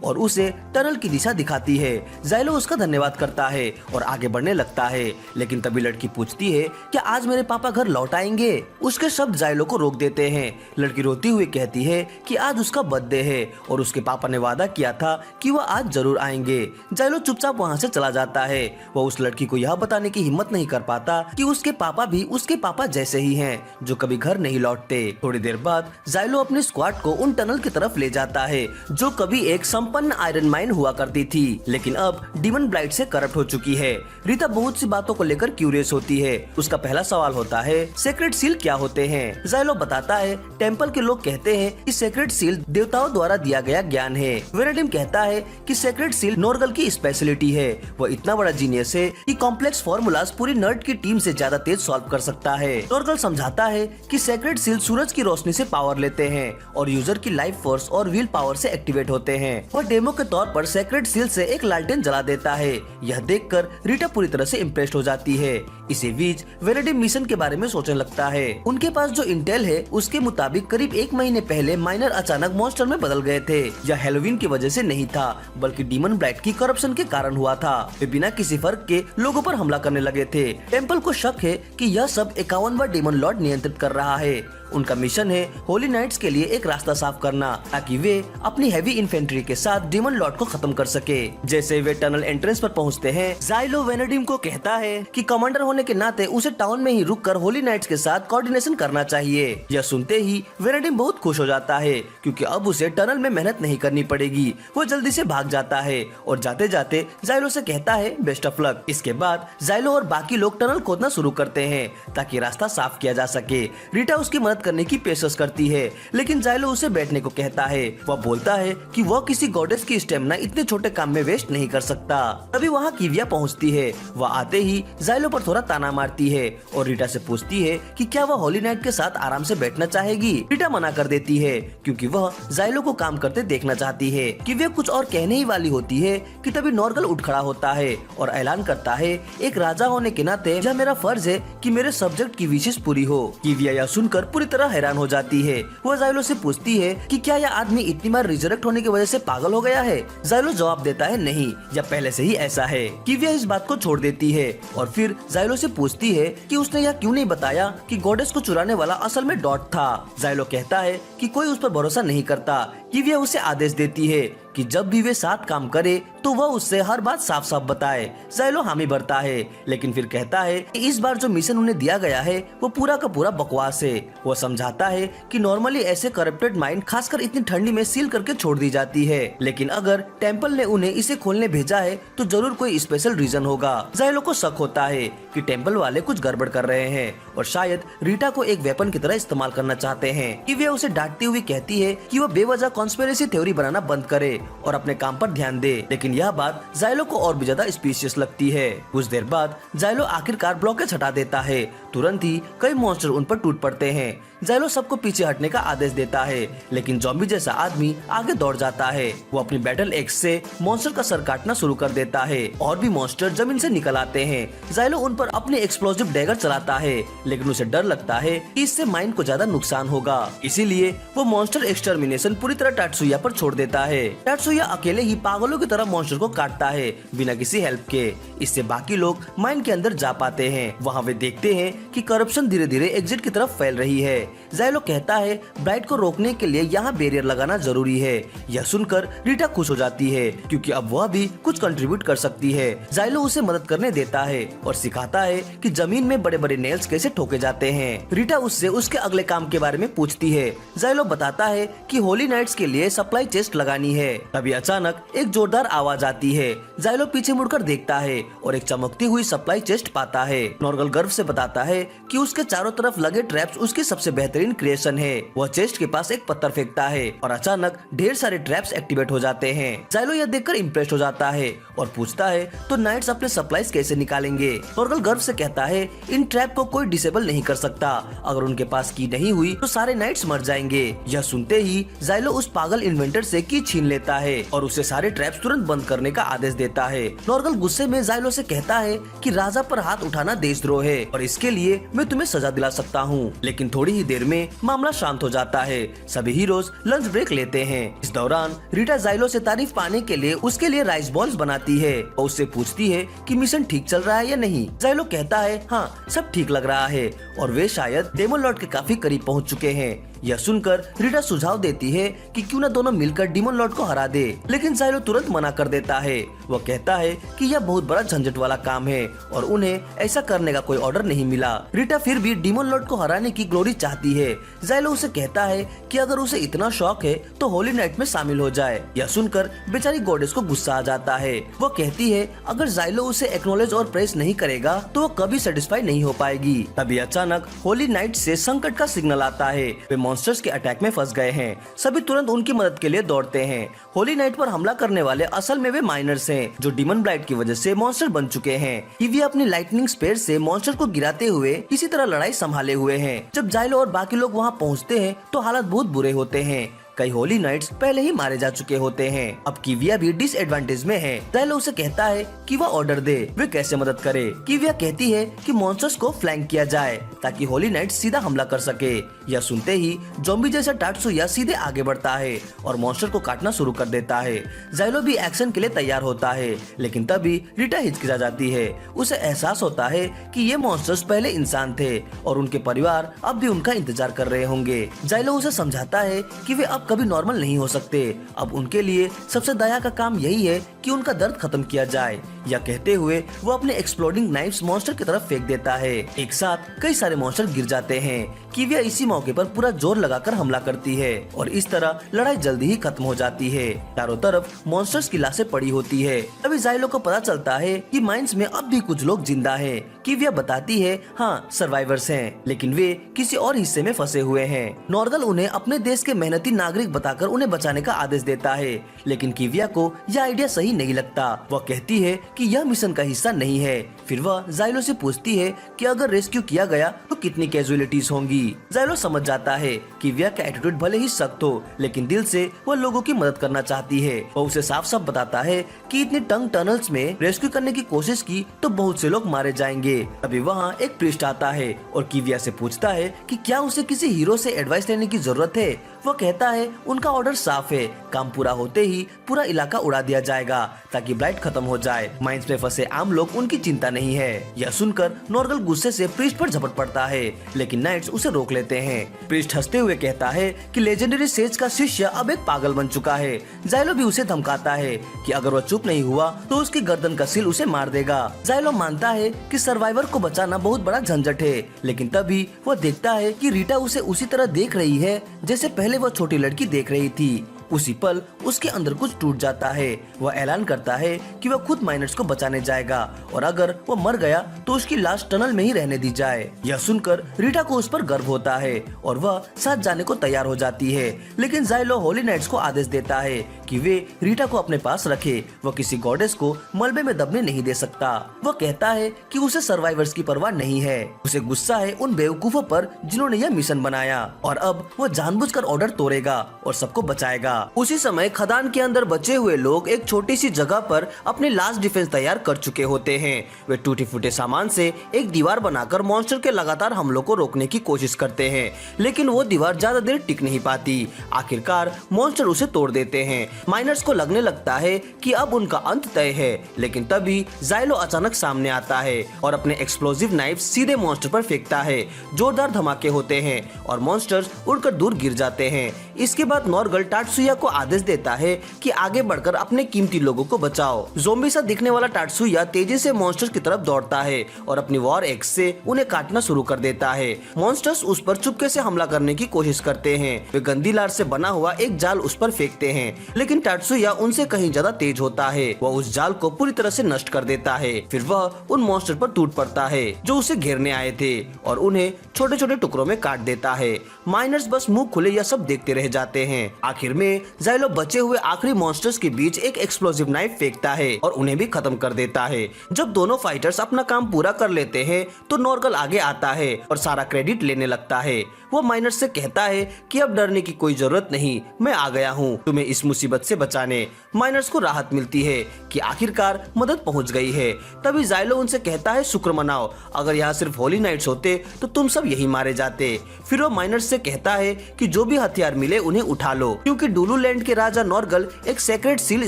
और उसे टनल की दिशा दिखाती है। जाइलो उसका धन्यवाद करता है और आगे बढ़ने लगता है, लेकिन तभी लड़की पूछती है क्या आज मेरे पापा घर लौट आएंगे। उसके शब्द जाइलो को रोक देते हैं। लड़की रोती हुई कहती है कि आज उसका बर्थडे है और उसके पापा ने वादा किया था कि वह आज जरूर आएंगे। जाइलो चुपचाप वहाँ से चला जाता है। वह उस लड़की को यह बताने की हिम्मत नहीं कर पाता कि उसके पापा भी उसके पापा जैसे ही हैं, जो कभी घर नहीं लौटते। थोड़ी देर बाद जाइलो अपने स्क्वाड को उन टनल की तरफ ले जाता है जो कभी एक संपन्न आयरन माइन हुआ करती थी, लेकिन अब डीमन ब्लाइट से करप्ट हो चुकी है। रीता बहुत सी बातों को लेकर क्यूरियस होती है। उसका पहला सवाल होता है सेक्रेट सील क्या होते हैं। जाइलो बताता है टेम्पल के लोग कहते हैं कि सेक्रेट सील देवताओं द्वारा दिया गया ज्ञान है। वेनेडिम कहता है कि सेक्रेट सील नॉर्गल की स्पेशलिटी है। वह इतना बड़ा जीनियस है कि कॉम्प्लेक्स फॉर्मूलाज पूरी नर्ड की टीम से ज्यादा तेज सॉल्व कर सकता है। नॉर्गल समझाता है कि सेक्रेट सील सूरज की रोशनी से पावर लेते हैं और यूजर की लाइफ फोर्स और व्हील पावर से एक्टिवेट होते हैं। वह डेमो के तौर पर सेक्रेट सील से एक लालटेन जला देता है। यह देखकर रीटा पूरी तरह से इम्प्रेस्ड हो जाती है। इसी बीच वेनेडिम मिशन के बारे में सोचने लगता है। उनके पास जो इंटेल है उसके मुताबिक करीब 1 महीने पहले माइनर अचानक मॉन्स्टर में बदल गए थे। यह हैलोवीन की वजह से नहीं था बल्कि डीमन ब्लाइट की करप्शन के कारण हुआ था। वे बिना किसी फर्क के लोगों पर हमला करने लगे थे। टेम्पल को शक है कि यह सब 51वां डीमन लॉर्ड नियंत्रित कर रहा है। उनका मिशन है होली नाइट्स के लिए एक रास्ता साफ करना ताकि वे अपनी हैवी इन्फेंट्री के साथ डीमन लॉर्ड को खत्म कर सके। जैसे वे टनल एंट्रेंस पर पहुंचते हैं, जाइलो वेनेडिम को कहता है कि कमांडर होने के नाते उसे टाउन में ही रुककर होली नाइट्स के साथ कोऑर्डिनेशन करना चाहिए। यह सुनते ही वेनेडिम बहुत खुश हो जाता है क्योंकि अब उसे टनल में मेहनत नहीं करनी पड़ेगी। वो जल्दी से भाग जाता है और जाते जाते जाइलो से कहता है बेस्ट ऑफ लक। इसके बाद जाइलो और बाकी लोग टनल खोदना शुरू करते हैं ताकि रास्ता साफ किया जा सके। रीटा उसकी मदद करने की पेशकश करती है, लेकिन जाइलो उसे बैठने को कहता है। वह बोलता है कि वह किसी गॉडेस की स्टेमिना इतने छोटे काम में वेस्ट नहीं कर सकता। तभी वहाँ किविया पहुँचती है। वह आते ही जाइलो पर थोड़ा ताना मारती है और रीटा से पूछती है कि क्या वह होली नाइट के साथ आराम से बैठना चाहेगी। रीटा मना कर देती है क्योंकि वह जाइलो को काम करते देखना चाहती है। किविया कुछ और कहने ही वाली होती है कि तभी नॉर्गल उठ खड़ा होता है और ऐलान करता है एक राजा होने के नाते यह मेरा फर्ज है कि मेरे सब्जेक्ट की विशेष पूरी हो। किविया यह सुनकर पूरी तरह हैरान हो जाती है। वह जाइलो से पूछती है कि क्या यह आदमी इतनी बार रिजरेक्ट होने की वजह से पागल हो गया है। जाइलो जवाब देता है नहीं, यह पहले से ही ऐसा है। किविया इस बात को छोड़ देती है और फिर जाइलो से पूछती है कि उसने यह क्यों नहीं बताया कि गॉडेस को चुराने वाला असल में डॉट था। जाइलो कहता है कि कोई उस पर भरोसा नहीं करता। किविया उसे आदेश देती है कि जब भी वे साथ काम करे तो वह उससे हर बात साफ साफ बताए। जाइलो हामी भरता है, लेकिन फिर कहता है कि इस बार जो मिशन उन्हें दिया गया है वो पूरा का पूरा बकवास है। वो समझाता है कि नॉर्मली ऐसे करप्टेड माइंड खासकर इतनी ठंडी में सील करके छोड़ दी जाती है, लेकिन अगर टेम्पल ने उन्हें इसे खोलने भेजा है तो जरूर कोई स्पेशल रीजन होगा। जाइलो को शक होता है कि टेम्पल वाले कुछ गड़बड़ कर रहे हैं और शायद रीटा को एक वेपन की तरह इस्तेमाल करना चाहते हैं। कि वे उसे डांटती हुई कहती है कि वह बेवजह कॉन्स्पिरेसी थ्योरी बनाना बंद करे और अपने काम पर ध्यान दे, लेकिन यह बात जाइलो को और भी ज्यादा स्पीशियस लगती है। कुछ देर बाद जाइलो आखिरकार ब्लॉकेज हटा देता है तुरंत ही कई मॉन्स्टर उन पर टूट पड़ते हैं। जाइलो सबको पीछे हटने का आदेश देता है, लेकिन ज़ॉम्बी जैसा आदमी आगे दौड़ जाता है। वो अपनी बैटल एक्स से मॉन्स्टर का सर काटना शुरू कर देता है और भी मॉन्स्टर जमीन से निकल आते हैं। जाइलो उन पर अपने एक्सप्लोसिव डैगर चलाता है, लेकिन उसे डर लगता है कि इससे माइन को ज्यादा नुकसान होगा, इसीलिए वो मॉन्स्टर एक्सटर्मिनेशन पूरी तरह टाटसुया पर छोड़ देता है। टाटसुया अकेले ही पागलों की तरह मॉन्स्टर को काटता है बिना किसी हेल्प के। इससे बाकी लोग माइन के अंदर जा पाते हैं। वहाँ वे देखते हैं कि करप्शन धीरे धीरे एग्जिट की तरफ फैल रही है। जाइलो कहता है ब्राइट को रोकने के लिए यहाँ बैरियर लगाना जरूरी है। यह सुनकर रीटा खुश हो जाती है, क्योंकि अब वह भी कुछ कंट्रीब्यूट कर सकती है। जाइलो उसे मदद करने देता है और सिखाता है कि जमीन में बड़े बड़े नेल्स कैसे ठोके जाते हैं। रीटा उससे उसके अगले काम के बारे में पूछती है। जाइलो बताता है कि होली नाइट्स के लिए सप्लाई चेस्ट लगानी है। तभी अचानक एक जोरदार आवाज आती है। जाइलो पीछे मुड़कर देखता है और एक चमकती हुई सप्लाई चेस्ट पाता है। नॉर्गल गर्व से बताता है कि उसके चारों तरफ लगे ट्रैप्स उसकी सबसे बेहतरीन क्रिएशन है। वह चेस्ट के पास एक पत्थर फेंकता है और अचानक ढेर सारे ट्रैप्स एक्टिवेट हो जाते हैं। जाइलो यह देखकर इम्प्रेस हो जाता है और पूछता है तो नाइट्स अपने सप्लाईज कैसे निकालेंगे। नॉर्गल गर्व से कहता है इन ट्रैप को कोई डिसेबल नहीं कर सकता। अगर उनके पास की नहीं हुई तो सारे नाइट्स मर जाएंगे। यह सुनते ही जाइलो उस पागल इन्वेंटर से की छीन लेता है और उसे सारे ट्रैप्स तुरंत बंद करने का आदेश देता है। नॉर्गल गुस्से में जाइलो से कहता है कि राजा पर हाथ उठाना देशद्रोह है और इसके लिए मैं तुम्हें सजा दिला सकता हूँ। लेकिन थोड़ी ही देर में मामला शांत हो जाता है। सभी हीरोज लंच ब्रेक लेते हैं। इस दौरान रीटा जाइलो से तारीफ पाने के लिए उसके लिए राइस बॉल्स बनाती है और उससे पूछती है कि मिशन ठीक चल रहा है या नहीं। जाइलो कहता है हाँ सब ठीक लग रहा है और वे शायद डेमन लॉर्ड के काफी करीब पहुंच चुके हैं। यह सुनकर रीटा सुझाव देती है कि क्यों न दोनों मिलकर डीमन लॉर्ड को हरा दे, लेकिन जाइलो तुरंत मना कर देता है। वह कहता है कि यह बहुत बड़ा झंझट वाला काम है और उन्हें ऐसा करने का कोई ऑर्डर नहीं मिला। रीटा फिर भी डीमन लॉर्ड को हराने की ग्लोरी चाहती है। जाइलो उसे कहता है कि अगर उसे इतना शौक है तो होली नाइट में शामिल हो जाए। यह सुनकर बेचारी गॉडेस को गुस्सा आ जाता है। वह कहती है अगर जाइलो उसे एक्नॉलेज और प्रेस नहीं करेगा तो वो कभी सेटिस्फाई नहीं हो पाएगी। तभी अचानक होली नाइट से संकट का सिग्नल आता है। वे मॉन्स्टर्स के अटैक में फंस गए हैं। सभी तुरंत उनकी मदद के लिए दौड़ते हैं। होली नाइट पर हमला करने वाले असल में वे माइनर्स हैं, जो डीमन ब्लाइट की वजह से मॉन्स्टर बन चुके हैं। ईवी अपनी लाइटनिंग स्पेयर से मॉन्स्टर को गिराते हुए किसी तरह लड़ाई संभाले हुए हैं। जब जाइलो और बाकी लोग वहां पहुंचते हैं तो हालात बहुत बुरे होते हैं। कई होली नाइट्स पहले ही मारे जा चुके होते हैं। अब किविया भी डिसएडवांटेज में है। जाइलो उसे कहता है कि वह ऑर्डर दे, वे कैसे मदद करे। किविया कहती है कि मॉन्स्टर्स को फ्लैंक किया जाए ताकि होली नाइट सीधा हमला कर सके। यह सुनते ही ज़ॉम्बी जैसा टाटसुया सीधे आगे बढ़ता है और मॉन्स्टर को काटना शुरू कर देता है। जाइलो भी एक्शन के लिए तैयार होता है, लेकिन तभी रीटा हिचकिचा जाती है। उसे एहसास होता है कि ये मॉन्स्टर्स पहले इंसान थे और उनके परिवार अब भी उनका इंतजार कर रहे होंगे। जाइलो उसे समझाता है कि वे अब कभी नॉर्मल नहीं हो सकते। अब उनके लिए सबसे दया का काम यही है कि उनका दर्द खत्म किया जाए। यह कहते हुए वो अपने एक्सप्लोडिंग नाइफ्स मॉन्स्टर की तरफ फेंक देता है। एक साथ कई सारे मॉन्स्टर गिर जाते हैं। किविया इसी मौके पर पूरा जोर लगाकर हमला करती है और इस तरह लड़ाई जल्दी ही खत्म हो जाती है। चारों तरफ मॉन्स्टर्स की लाशें पड़ी होती है। तभी जाइलो को पता चलता है कि माइंस में अब भी कुछ लोग जिंदा हैं। किविया बताती है हाँ सर्वाइवर्स हैं, लेकिन वे किसी और हिस्से में फंसे हुए हैं। नॉर्गल उन्हें अपने देश के मेहनती नागरिक बताकर उन्हें बचाने का आदेश देता है, लेकिन किविया को यह आइडिया सही नहीं लगता। वह कहती है कि यह मिशन का हिस्सा नहीं है। फिर वह जाइलो से पूछती है कि अगर रेस्क्यू किया गया तो कितनी कैजुअलिटीज होंगी। जाइलो समझ जाता है किविया का एटीट्यूड भले ही सख्त हो, लेकिन दिल से वह लोगों की मदद करना चाहती है। वह उसे साफ साफ बताता है कि इतने टंग टनल्स में रेस्क्यू करने की कोशिश की तो बहुत से लोग मारे जाएंगे। अभी वहाँ एक प्रीस्ट आता है और किविया से पूछता है कि क्या उसे किसी हीरो से एडवाइस लेने की जरूरत है। वह कहता है उनका ऑर्डर साफ है, काम पूरा होते ही पूरा इलाका उड़ा दिया जाएगा ताकि ब्लाइट खत्म हो जाए। माइंस में फंसे आम लोग उनकी चिंता नहीं है। यह सुनकर नॉर्गल गुस्से से प्रीस्ट पर झपट पड़ता है, लेकिन नाइट्स उसे रोक लेते हैं। प्रीस्ट हंसते हुए कहता है कि लेजेंडरी सेज का शिष्य अब एक पागल बन चुका है। जाइलो भी उसे धमकाता है कि अगर वह चुप नहीं हुआ तो उसकी गर्दन का सिल उसे मार देगा। जाइलो मानता है कि सर्वाइवर को बचाना बहुत बड़ा झंझट है, लेकिन तभी वह देखता है कि रीटा उसे उसी तरह देख रही है जैसे पहले वह छोटी लड़की देख रही थी। उसी पल उसके अंदर कुछ टूट जाता है। वह ऐलान करता है कि वह खुद माइनर्स को बचाने जाएगा और अगर वह मर गया तो उसकी लाश टनल में ही रहने दी जाए। यह सुनकर रीटा को उस पर गर्व होता है और वह साथ जाने को तैयार हो जाती है, लेकिन जाइलो होली नाइट्स को आदेश देता है कि वे रीटा को अपने पास रखे। वह किसी गॉडेस को मलबे में दबने नहीं दे सकता। वह कहता है कि उसे सर्वाइवर्स की परवाह नहीं है। उसे गुस्सा है उन बेवकूफों पर जिन्होंने यह मिशन बनाया और अब वह जानबूझकर ऑर्डर तोड़ेगा और सबको बचाएगा। उसी समय खदान के अंदर बचे हुए लोग एक छोटी सी जगह पर अपनी लास्ट डिफेंस तैयार कर चुके होते हैं। वे टूटे फूटे सामान से एक दीवार बनाकर मॉन्स्टर के लगातार हमलों को रोकने की कोशिश करते हैं, लेकिन वो दीवार ज्यादा देर टिक नहीं पाती। आखिरकार मॉन्स्टर उसे तोड़ देते हैं। माइनर्स को लगने लगता है कि अब उनका अंत तय है, लेकिन तभी जाइलो अचानक सामने आता है और अपने एक्सप्लोसिव नाइफ सीधे मॉन्स्टर पर फेंकता है। जोरदार धमाके होते हैं और मॉन्स्टर्स उड़कर दूर गिर जाते हैं। इसके बाद नॉर्गल टाटसुया को आदेश देता है कि आगे बढ़कर अपने कीमती लोगों को बचाओ। ज़ोंबी सा दिखने वाला टाटसुया तेजी से मॉन्स्टर्स की तरफ दौड़ता है और अपनी वॉर एक्स से उन्हें काटना शुरू कर देता है। मॉन्स्टर्स उस पर चुपके से हमला करने की कोशिश करते हैं। वे गंदी लार से बना हुआ एक जाल उस पर फेंकते हैं, लेकिन टाटसुया उनसे कहीं ज्यादा तेज होता है। वह उस जाल को पूरी तरह से नष्ट कर देता है। फिर वह उन मॉन्स्टर पर टूट पड़ता है जो उसे घेरने आए थे और उन्हें छोटे छोटे टुकड़ों में काट देता है। माइनर्स बस मुंह खुले यह सब देखते रह जाते हैं। आखिर में जाइलो बचे हुए आखिरी मॉन्स्टर्स के बीच एक एक्सप्लोसिव नाइफ फेंकता है और उन्हें भी खत्म कर देता है। जब दोनों फाइटर्स अपना काम पूरा कर लेते हैं तो नॉर्गल आगे आता है और सारा क्रेडिट लेने लगता है। वो माइनर्स से कहता है कि अब डरने की कोई जरूरत नहीं, मैं आ गया हूँ तुम्हें इस मुसीबत से बचाने। माइनर्स को राहत मिलती है कि आखिरकार मदद पहुँच गई है। तभी जाइलो उनसे कहता है शुक्र मनाओ, अगर यहाँ सिर्फ होली नाइट्स होते तो तुम सब यही मारे जाते। फिर वो माइनर्स से कहता है कि जो भी हथियार मिले उन्हें उठा लो, क्योंकि डुलू लैंड के राजा नॉर्गल एक सेक्रेट सील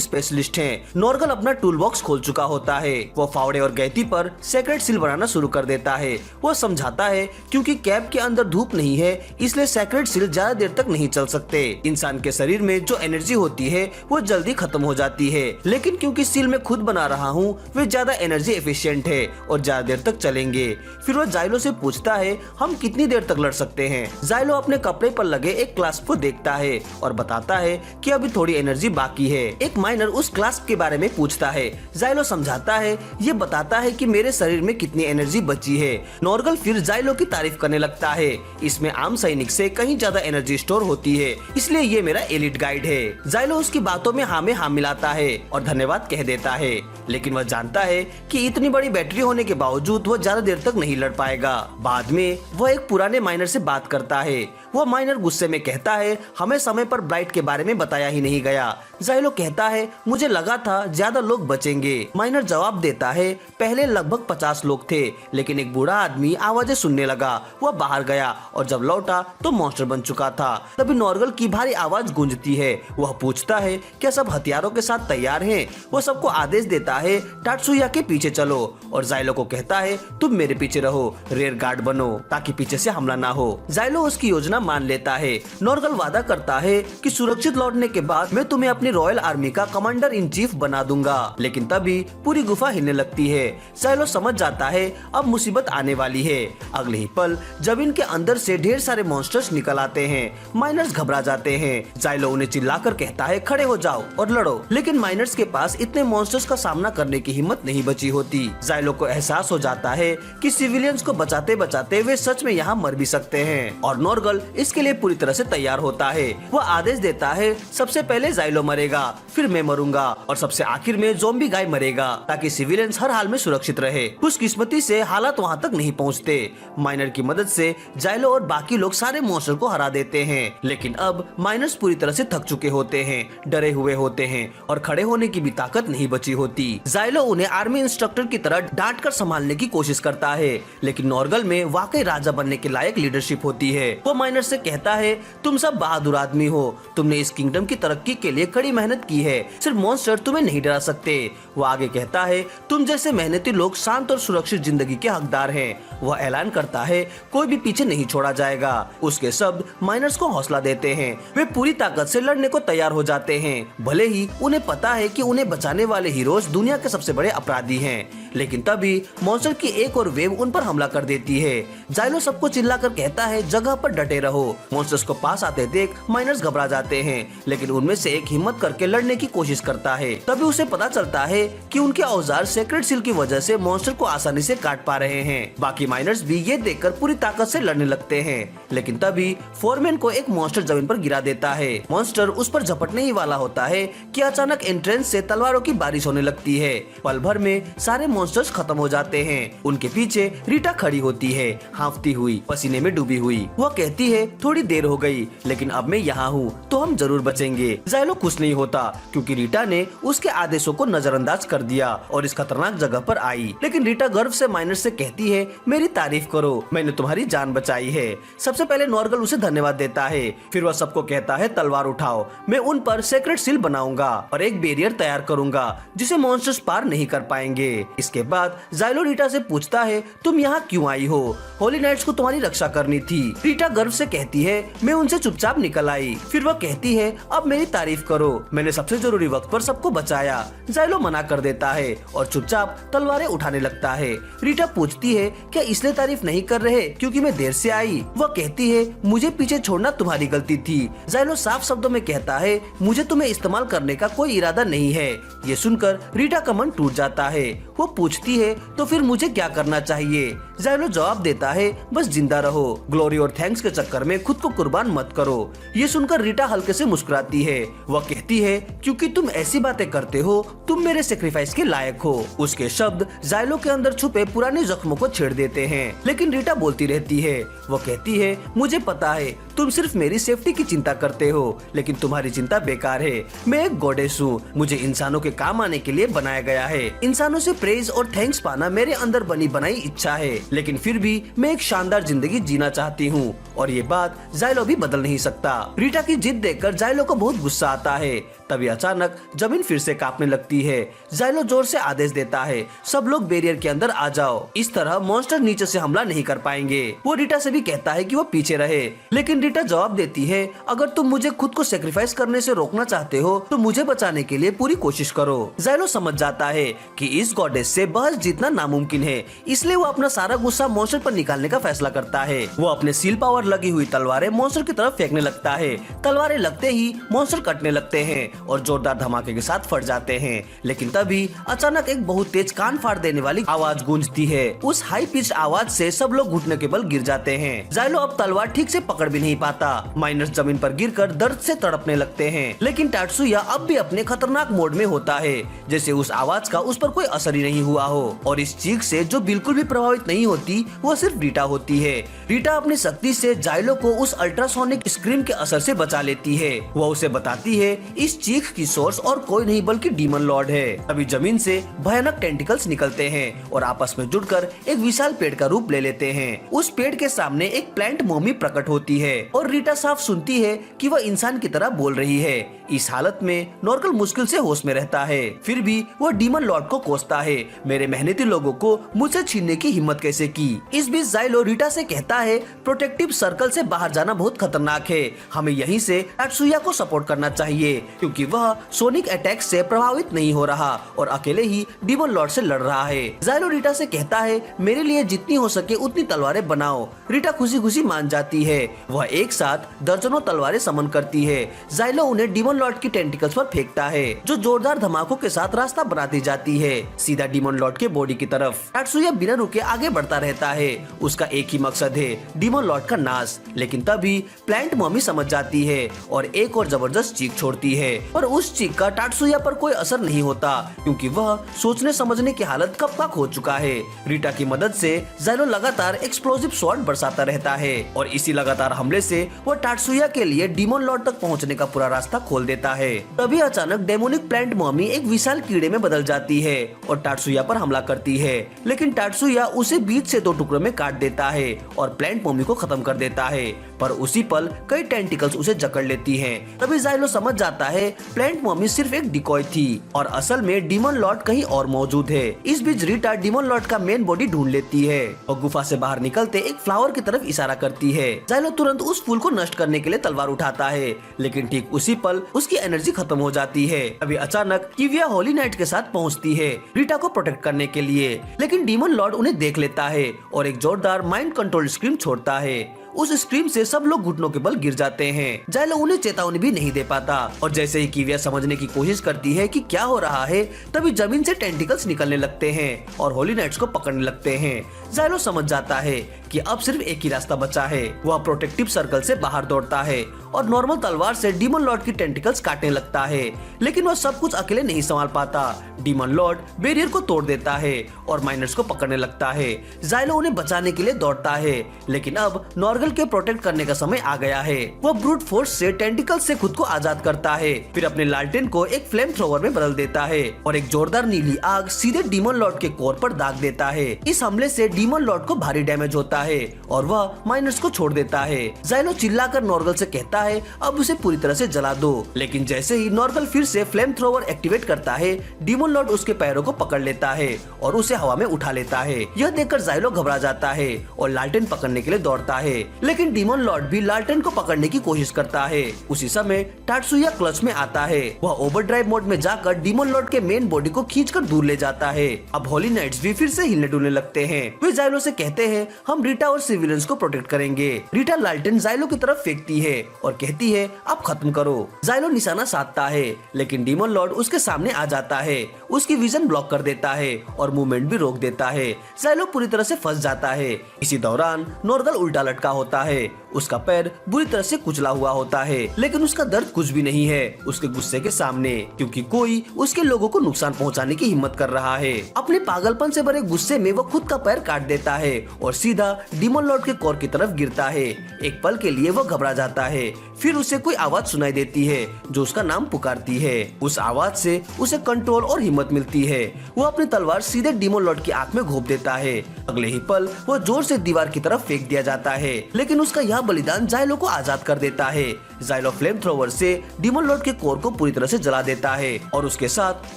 स्पेशलिस्ट हैं। नॉर्गल अपना टूल बॉक्स खोल चुका होता है। वो फावड़े और गैती पर सेक्रेट सील बनाना शुरू कर देता है। वो समझाता है क्योंकि कैब के अंदर धूप नहीं है, इसलिए सेक्रेट सील ज्यादा देर तक नहीं चल सकते। इंसान के शरीर में जो एनर्जी होती है वो जल्दी खत्म हो जाती है, लेकिन क्योंकि सील मैं खुद बना रहा हूँ वे ज्यादा एनर्जी एफिशिएंट है और ज्यादा देर तक चलेंगे। फिर वो जाइलो से पूछता है हम कितनी देर तक लड़ सकते हैं। जाइलो अपने कपड़े पर लगे एक क्लास्प को देखता है और बताता है कि अभी थोड़ी एनर्जी बाकी है। एक माइनर उस क्लास्प के बारे में पूछता है। जाइलो समझाता है ये बताता है कि मेरे शरीर में कितनी एनर्जी बची है। नॉर्गल फिर जाइलो की तारीफ करने लगता है। इसमें आम सैनिक से कहीं ज्यादा एनर्जी स्टोर होती है, इसलिए ये मेरा एलिट गाइड है। जाइलो उसकी बातों में हाँ मिलाता है और धन्यवाद कह देता है, लेकिन वह जानता है कि इतनी बड़ी बैटरी होने के बावजूद वह ज्यादा देर तक नहीं लड़ पाएगा। बाद में वह एक पुराने माइनर से बात करता है। वह माइनर गुस्से में कहता है हमें समय पर ब्लाइट के बारे में बताया ही नहीं गया। जाइलो कहता है मुझे लगा था ज्यादा लोग बचेंगे। माइनर जवाब देता है पहले लगभग 50 लोग थे, लेकिन एक बूढ़ा आदमी आवाजें सुनने लगा। वह बाहर गया और जब लौटा तो मॉन्स्टर बन चुका था। तभी नॉर्गल की भारी आवाज गूंजती है। वह पूछता है क्या सब हथियारों के साथ तैयार हैं? वो सबको आदेश देता है टाटसुया के पीछे चलो और जाइलो को कहता है तुम मेरे पीछे रहो, रेयर गार्ड बनो ताकि पीछे से हमला ना हो। जाइलो उसकी योजना मान लेता है। नॉर्गल वादा करता है कि सुरक्षित लौटने के बाद मैं तुम्हें अपनी रॉयल आर्मी का कमांडर इन चीफ बना दूंगा, लेकिन तभी पूरी गुफा हिलने लगती है। जाइलो समझ जाता है अब मुसीबत आने वाली है। अगले ही पल जमीन के अंदर से ढेर सारे मॉन्स्टर्स निकल आते हैं। माइनर्स घबरा जाते हैं। जाइलो उन्हें चिल्लाकर कहता है खड़े हो जाओ और लड़ो, लेकिन माइनर्स के पास इतने मॉन्स्टर्स का सामना करने की हिम्मत नहीं बची होती। जाइलो को एहसास हो जाता है कि सिविलियंस को बचाते बचाते वे सच में यहाँ मर भी सकते हैं और नॉर्गल इसके लिए पूरी तरह से तैयार होता है। वह आदेश देता है सबसे पहले जाइलो मरेगा, फिर मैं मरूंगा और सबसे आखिर में ज़ॉम्बी गाय मरेगा, ताकि सिविलियंस हर हाल में सुरक्षित रहे। खुशकिस्मती से हालात वहाँ तक नहीं पहुँचते। माइनर की मदद से जाइलो और बाकी लोग सारे मॉन्स्टर को हरा देते हैं, लेकिन अब माइनर्स पूरी तरह से थक चुके होते हैं, डरे हुए होते हैं और खड़े होने की भी ताकत नहीं बची होती। जाइलो उन्हें आर्मी इंस्ट्रक्टर की तरह डांट कर संभालने की कोशिश करता है, लेकिन नॉर्गल में वाकई राजा बनने के लायक लीडरशिप होती है। वो माइनर से कहता है तुम सब बहादुर आदमी हो, तुमने इस किंगडम की तरक्की के लिए कड़ी मेहनत की है, सिर्फ मॉन्स्टर तुम्हें नहीं डरा सकते। वो आगे कहता है तुम जैसे मेहनती लोग शांत और सुरक्षित जिंदगी के हकदार हैं। वह ऐलान करता है कोई भी पीछे नहीं छोड़ा जाएगा। उसके शब्द माइनर्स को हौसला देते हैं। वे पूरी ताकत से लड़ने को तैयार हो जाते हैं, भले ही उन्हें पता है कि उन्हें बचाने वाले हीरोज दुनिया के सबसे बड़े अपराधी हैं। लेकिन तभी मॉन्स्टर की एक और वेव उन पर हमला कर देती है। जाइलो सबको चिल्लाकर कहता है जगह पर डटे रहो। मॉन्स्टर्स को पास आते देख देख माइनर्स घबरा जाते हैं, लेकिन उनमें से एक हिम्मत करके लड़ने की कोशिश करता है। तभी उसे पता चलता है कि उनके औजार सेक्रेट सील की वजह से मॉन्स्टर को आसानी से काट पा रहे हैं। बाकी माइनर्स भी ये देखकर पूरी ताकत से लड़ने लगते हैं, लेकिन तभी फोरमैन को एक मॉन्स्टर जमीन पर गिरा देता है। मॉन्स्टर उस पर झपटने ही वाला होता है कि अचानक एंट्रेंस से तलवारों की बारिश होने लगती है। पल भर में सारे मॉन्स्टर्स खत्म हो जाते हैं। उनके पीछे रीटा खड़ी होती है, हांफती हुई, पसीने में डूबी हुई। वह कहती है थोड़ी देर हो गई, लेकिन अब मैं यहाँ हूँ तो हम जरूर बचेंगे। जाइलो खुश नहीं होता क्योंकि रीटा ने उसके आदेशों को नजरअंदाज कर दिया और इस खतरनाक जगह पर आई। लेकिन रीटा गर्व से माइनर से कहती है मेरी तारीफ करो, मैंने तुम्हारी जान बचाई है। सबसे पहले नॉर्गल उसे धन्यवाद देता है, फिर वह सबको कहता है तलवार उठाओ, मैं उन पर सेक्रेट सील बनाऊंगा और एक बैरियर तैयार करूंगा जिसे मॉन्स्टर्स पार नहीं कर पाएंगे। इसके बाद जाइलो रीटा से पूछता है तुम यहाँ क्यों आई हो? होली नाइट्स को तुम्हारी रक्षा करनी थी। रीटा गर्व से कहती है मैं उनसे चुपचाप निकल आई। फिर वह कहती है अब मेरी तारीफ करो, मैंने सबसे जरूरी वक्त पर सबको बचाया। जाइलो मना कर देता है और चुपचाप तलवारें उठाने लगता है। रीटा पूछती है क्या इसलिए तारीफ नहीं कर रहे क्योंकि मैं देर से आई? वह कहती है मुझे पीछे छोड़ना तुम्हारी गलती थी। जाइलो साफ शब्दों में कहता है मुझे तुम्हें इस्तेमाल करने का कोई इरादा नहीं है। ये सुनकर रीटा का मन टूट जाता है। वो पूछती है तो फिर मुझे क्या करना चाहिए? जाइलो जवाब देता है बस जिंदा रहो, ग्लोरी और थैंक्स के चक्कर में खुद को कुर्बान मत करो। ये सुनकर रीटा हल्के से मुस्कुराती है। वह कहती है क्योंकि तुम ऐसी बातें करते हो तुम मेरे सेक्रीफाइस के लायक हो। उसके शब्द जाइलो के अंदर छुपे पुराने जख्मों को छेड़ देते हैं, लेकिन रीटा बोलती रहती है। वो कहती है मुझे पता है तुम सिर्फ मेरी सेफ्टी की चिंता करते हो, लेकिन तुम्हारी चिंता बेकार है। मैं एक गॉडेस हूँ, मुझे इंसानों के काम आने के लिए बनाया गया है। इंसानों से प्रेज और थैंक्स पाना मेरे अंदर बनी बनाई इच्छा है, लेकिन फिर भी मैं एक शानदार जिंदगी जीना चाहती हूँ और ये बात जाइलो भी बदल नहीं सकता। रीटा की जिद देखकर जाइलो को बहुत गुस्सा आता है। तभी अचानक जमीन फिर से कांपने लगती है। जाइलो जोर से आदेश देता है सब लोग बैरियर के अंदर आ जाओ, इस तरह मॉन्स्टर नीचे से हमला नहीं कर पाएंगे। वो रीटा से भी कहता है कि वो पीछे रहे, लेकिन रीटा जवाब देती है अगर तुम मुझे खुद को सेक्रीफाइस करने से रोकना चाहते हो तो मुझे बचाने के लिए पूरी कोशिश करो। जाइलो समझ जाता है कि इस गॉडेस से बहस जीतना नामुमकिन है, इसलिए वो अपना सारा गुस्सा मॉन्स्टर पर निकालने का फैसला करता है। वो अपने सील पावर लगी हुई तलवारें मॉन्स्टर की तरफ फेंकने लगता है। तलवारें लगते ही मॉन्स्टर कटने लगते हैं और जोरदार धमाके के साथ फट जाते हैं। लेकिन तभी अचानक एक बहुत तेज कान फाड़ देने वाली आवाज गूंजती है। उस हाई पिच आवाज से सब लोग घुटने के बल गिर जाते हैं। जाइलो अब तलवार ठीक से पकड़ भी नहीं पाता। माइनर्स जमीन पर गिरकर दर्द से तड़पने लगते हैं, लेकिन टाटसुया अब भी अपने खतरनाक मोड में होता है, जैसे उस आवाज का उस पर कोई असर ही नहीं हुआ हो। और इस चीख से जो बिल्कुल भी प्रभावित नहीं होती वो सिर्फ रीटा होती है। रीटा अपनी शक्ति से जाइलो को उस अल्ट्रासोनिक स्क्रीम के असर से बचा लेती है। वह उसे बताती है इस चीख की सोर्स और कोई नहीं बल्कि डीमन लॉर्ड है। अभी जमीन से भयानक टेंटिकल्स निकलते हैं और आपस में जुड़कर एक विशाल पेड़ का रूप ले लेते हैं। उस पेड़ के सामने एक प्लांट मॉमी प्रकट होती है और रीटा साफ सुनती है कि वह इंसान की तरह बोल रही है। इस हालत में नॉर्गल मुश्किल से होश में रहता है, फिर भी वह डीमन लॉर्ड को कोसता है मेरे मेहनती लोगों को मुझसे छीनने की हिम्मत कैसे की। इस बीच जाइलो रीटा से कहता है प्रोटेक्टिव सर्कल से बाहर जाना बहुत खतरनाक है, हमें यहीं से टाटसुया को सपोर्ट करना चाहिए क्योंकि वह सोनिक अटैक से प्रभावित नहीं हो रहा और अकेले ही डीमन लॉर्ड से लड़ रहा है। जाइलो रीटा से कहता है मेरे लिए जितनी हो सके उतनी तलवारें बनाओ। रीटा खुशी खुशी मान जाती है। वह एक साथ दर्जनों तलवारें समन करती है। जाइलो उन्हें डीमन लॉर्ड की टेंटिकल्स पर फेंकता है जो जोरदार धमाकों के साथ रास्ता बनाती जाती है सीधा डीमन लॉर्ड के बॉडी की तरफ। टाटसुया बिना रुके आगे बढ़ता रहता है। उसका एक ही मकसद है डीमन लॉर्ड का नाश। लेकिन तभी प्लांट मॉमी समझ जाती है और एक और जबरदस्त चीख छोड़ती है, पर उस चीख का टाटसुया पर कोई असर नहीं होता क्योंकि वह सोचने समझने की हालत कब का खो चुका है। रीटा की मदद से जाइलो लगातार एक्सप्लोजिव शॉट बरसाता रहता है और इसी लगातार हमले से वह टाटसुया के लिए डीमन लॉर्ड तक पहुंचने का पूरा रास्ता खोल देता है। तभी अचानक डेमोनिक प्लांट मॉमी एक विशाल कीड़े में बदल जाती है और टाटसुया पर हमला करती है, लेकिन टाटसुया उसे बीच से दो टुकड़ों में काट देता है और प्लांट मॉमी को खत्म कर देता है, पर उसी पल कई टेंटिकल्स उसे जकड़ लेती हैं। तभी जाइलो समझ जाता है प्लांट मॉमी सिर्फ एक डिकॉय थी और असल में डीमन लॉर्ड कहीं और मौजूद है। इस बीच रीटा डीमन लॉर्ड का मेन बॉडी ढूंढ लेती है और गुफा से बाहर निकलते एक फ्लावर की तरफ इशारा करती है। जाइलो तुरंत उस फूल को नष्ट करने के लिए तलवार उठाता है, लेकिन ठीक उसी पल उसकी एनर्जी खत्म हो जाती है। अभी अचानक किविया होली नाइट के साथ पहुंचती है रीटा को प्रोटेक्ट करने के लिए, लेकिन डीमन लॉर्ड उन्हें देख लेता है और एक जोरदार माइंड कंट्रोल स्क्रीम छोड़ता है। उस स्क्रीम से सब लोग घुटनों के बल गिर जाते हैं। जाइलो उन्हें चेतावनी भी नहीं दे पाता और जैसे ही किविया समझने की कोशिश करती है कि क्या हो रहा है, तभी जमीन से टेंटिकल्स निकलने लगते हैं और होली नाइट्स को पकड़ने लगते हैं। जाइलो समझ जाता है कि अब सिर्फ एक ही रास्ता बचा है। वह प्रोटेक्टिव सर्कल से बाहर दौड़ता है और नॉर्मल तलवार से डीमन लॉर्ड की टेंटिकल्स काटने लगता है, लेकिन वह सब कुछ अकेले नहीं संभाल पाता। डीमन लॉर्ड बैरियर को तोड़ देता है और माइनर्स को पकड़ने लगता है। जाइलो उन्हें बचाने के लिए दौड़ता है, लेकिन अब नॉर्गल के प्रोटेक्ट करने का समय आ गया है। वह ब्रूट फोर्स से टेंटिकल्स से खुद को आजाद करता है, फिर अपने लालटेन को एक फ्लेम थ्रोवर में बदल देता है और एक जोरदार नीली आग सीधे डीमन लॉर्ड के कोर पर दाग देता है। इस हमले से डीमन लॉर्ड को भारी डैमेज होता है और वह माइनर्स को छोड़ देता है। जाइलो चिल्लाकर नॉर्गल से कहता है अब उसे पूरी तरह से जला दो, लेकिन जैसे ही नॉर्गल फिर से फ्लेम थ्रोवर एक्टिवेट करता है, डीमन लॉर्ड उसके पैरों को पकड़ लेता है और उसे हवा में उठा लेता है। यह देखकर जाइलो घबरा जाता है और लालटेन पकड़ने के लिए दौड़ता है, लेकिन डीमन लॉर्ड भी लालटेन को पकड़ने की कोशिश करता है। उसी समय टात्सुया क्लच में आता है। वह ओवरड्राइव मोड में जाकर डीमन लॉर्ड के मेन बॉडी को खींचकर दूर ले जाता है। अब होली नाइट्स भी फिर से हिलने डुलने लगते हैं। वे जाइलो से कहते हैं हम रीटा और सिविलियंस को प्रोटेक्ट करेंगे। रीटा लालटेन जाइलो की तरफ फेंकती है और कहती है अब खत्म करो। जाइलो निशाना साधता है, लेकिन डीमन लॉर्ड उसके सामने आ जाता है, उसकी विजन ब्लॉक कर देता है और मूवमेंट भी रोक देता है। जाइलो पूरी तरह से फंस जाता है। इसी दौरान नॉर्गल उल्टा लटका होता है, उसका पैर बुरी तरह से कुचला हुआ होता है, लेकिन उसका दर्द कुछ भी नहीं है उसके गुस्से के सामने, क्योंकि कोई उसके लोगों को नुकसान पहुंचाने की हिम्मत कर रहा है। अपने पागलपन से भरे गुस्से में वो खुद का पैर काट देता है और सीधा डीमन लॉर्ड के कोर की तरफ गिरता है। एक पल के लिए वो घबरा जाता है, फिर उसे कोई आवाज सुनाई देती है जो उसका नाम पुकारती है। उस आवाज से उसे कंट्रोल और हिम्मत मिलती है। वो अपनी तलवार सीधे डीमन लॉर्ड की आंख में घोंप देता है। अगले ही पल वो जोर से दीवार की तरफ फेंक दिया जाता है, लेकिन उसका यह बलिदान जाइलो को आजाद कर देता है। जाइलो फ्लेम थ्रोवर से डीमन लॉर्ड के कोर को पूरी तरह से जला देता है और उसके साथ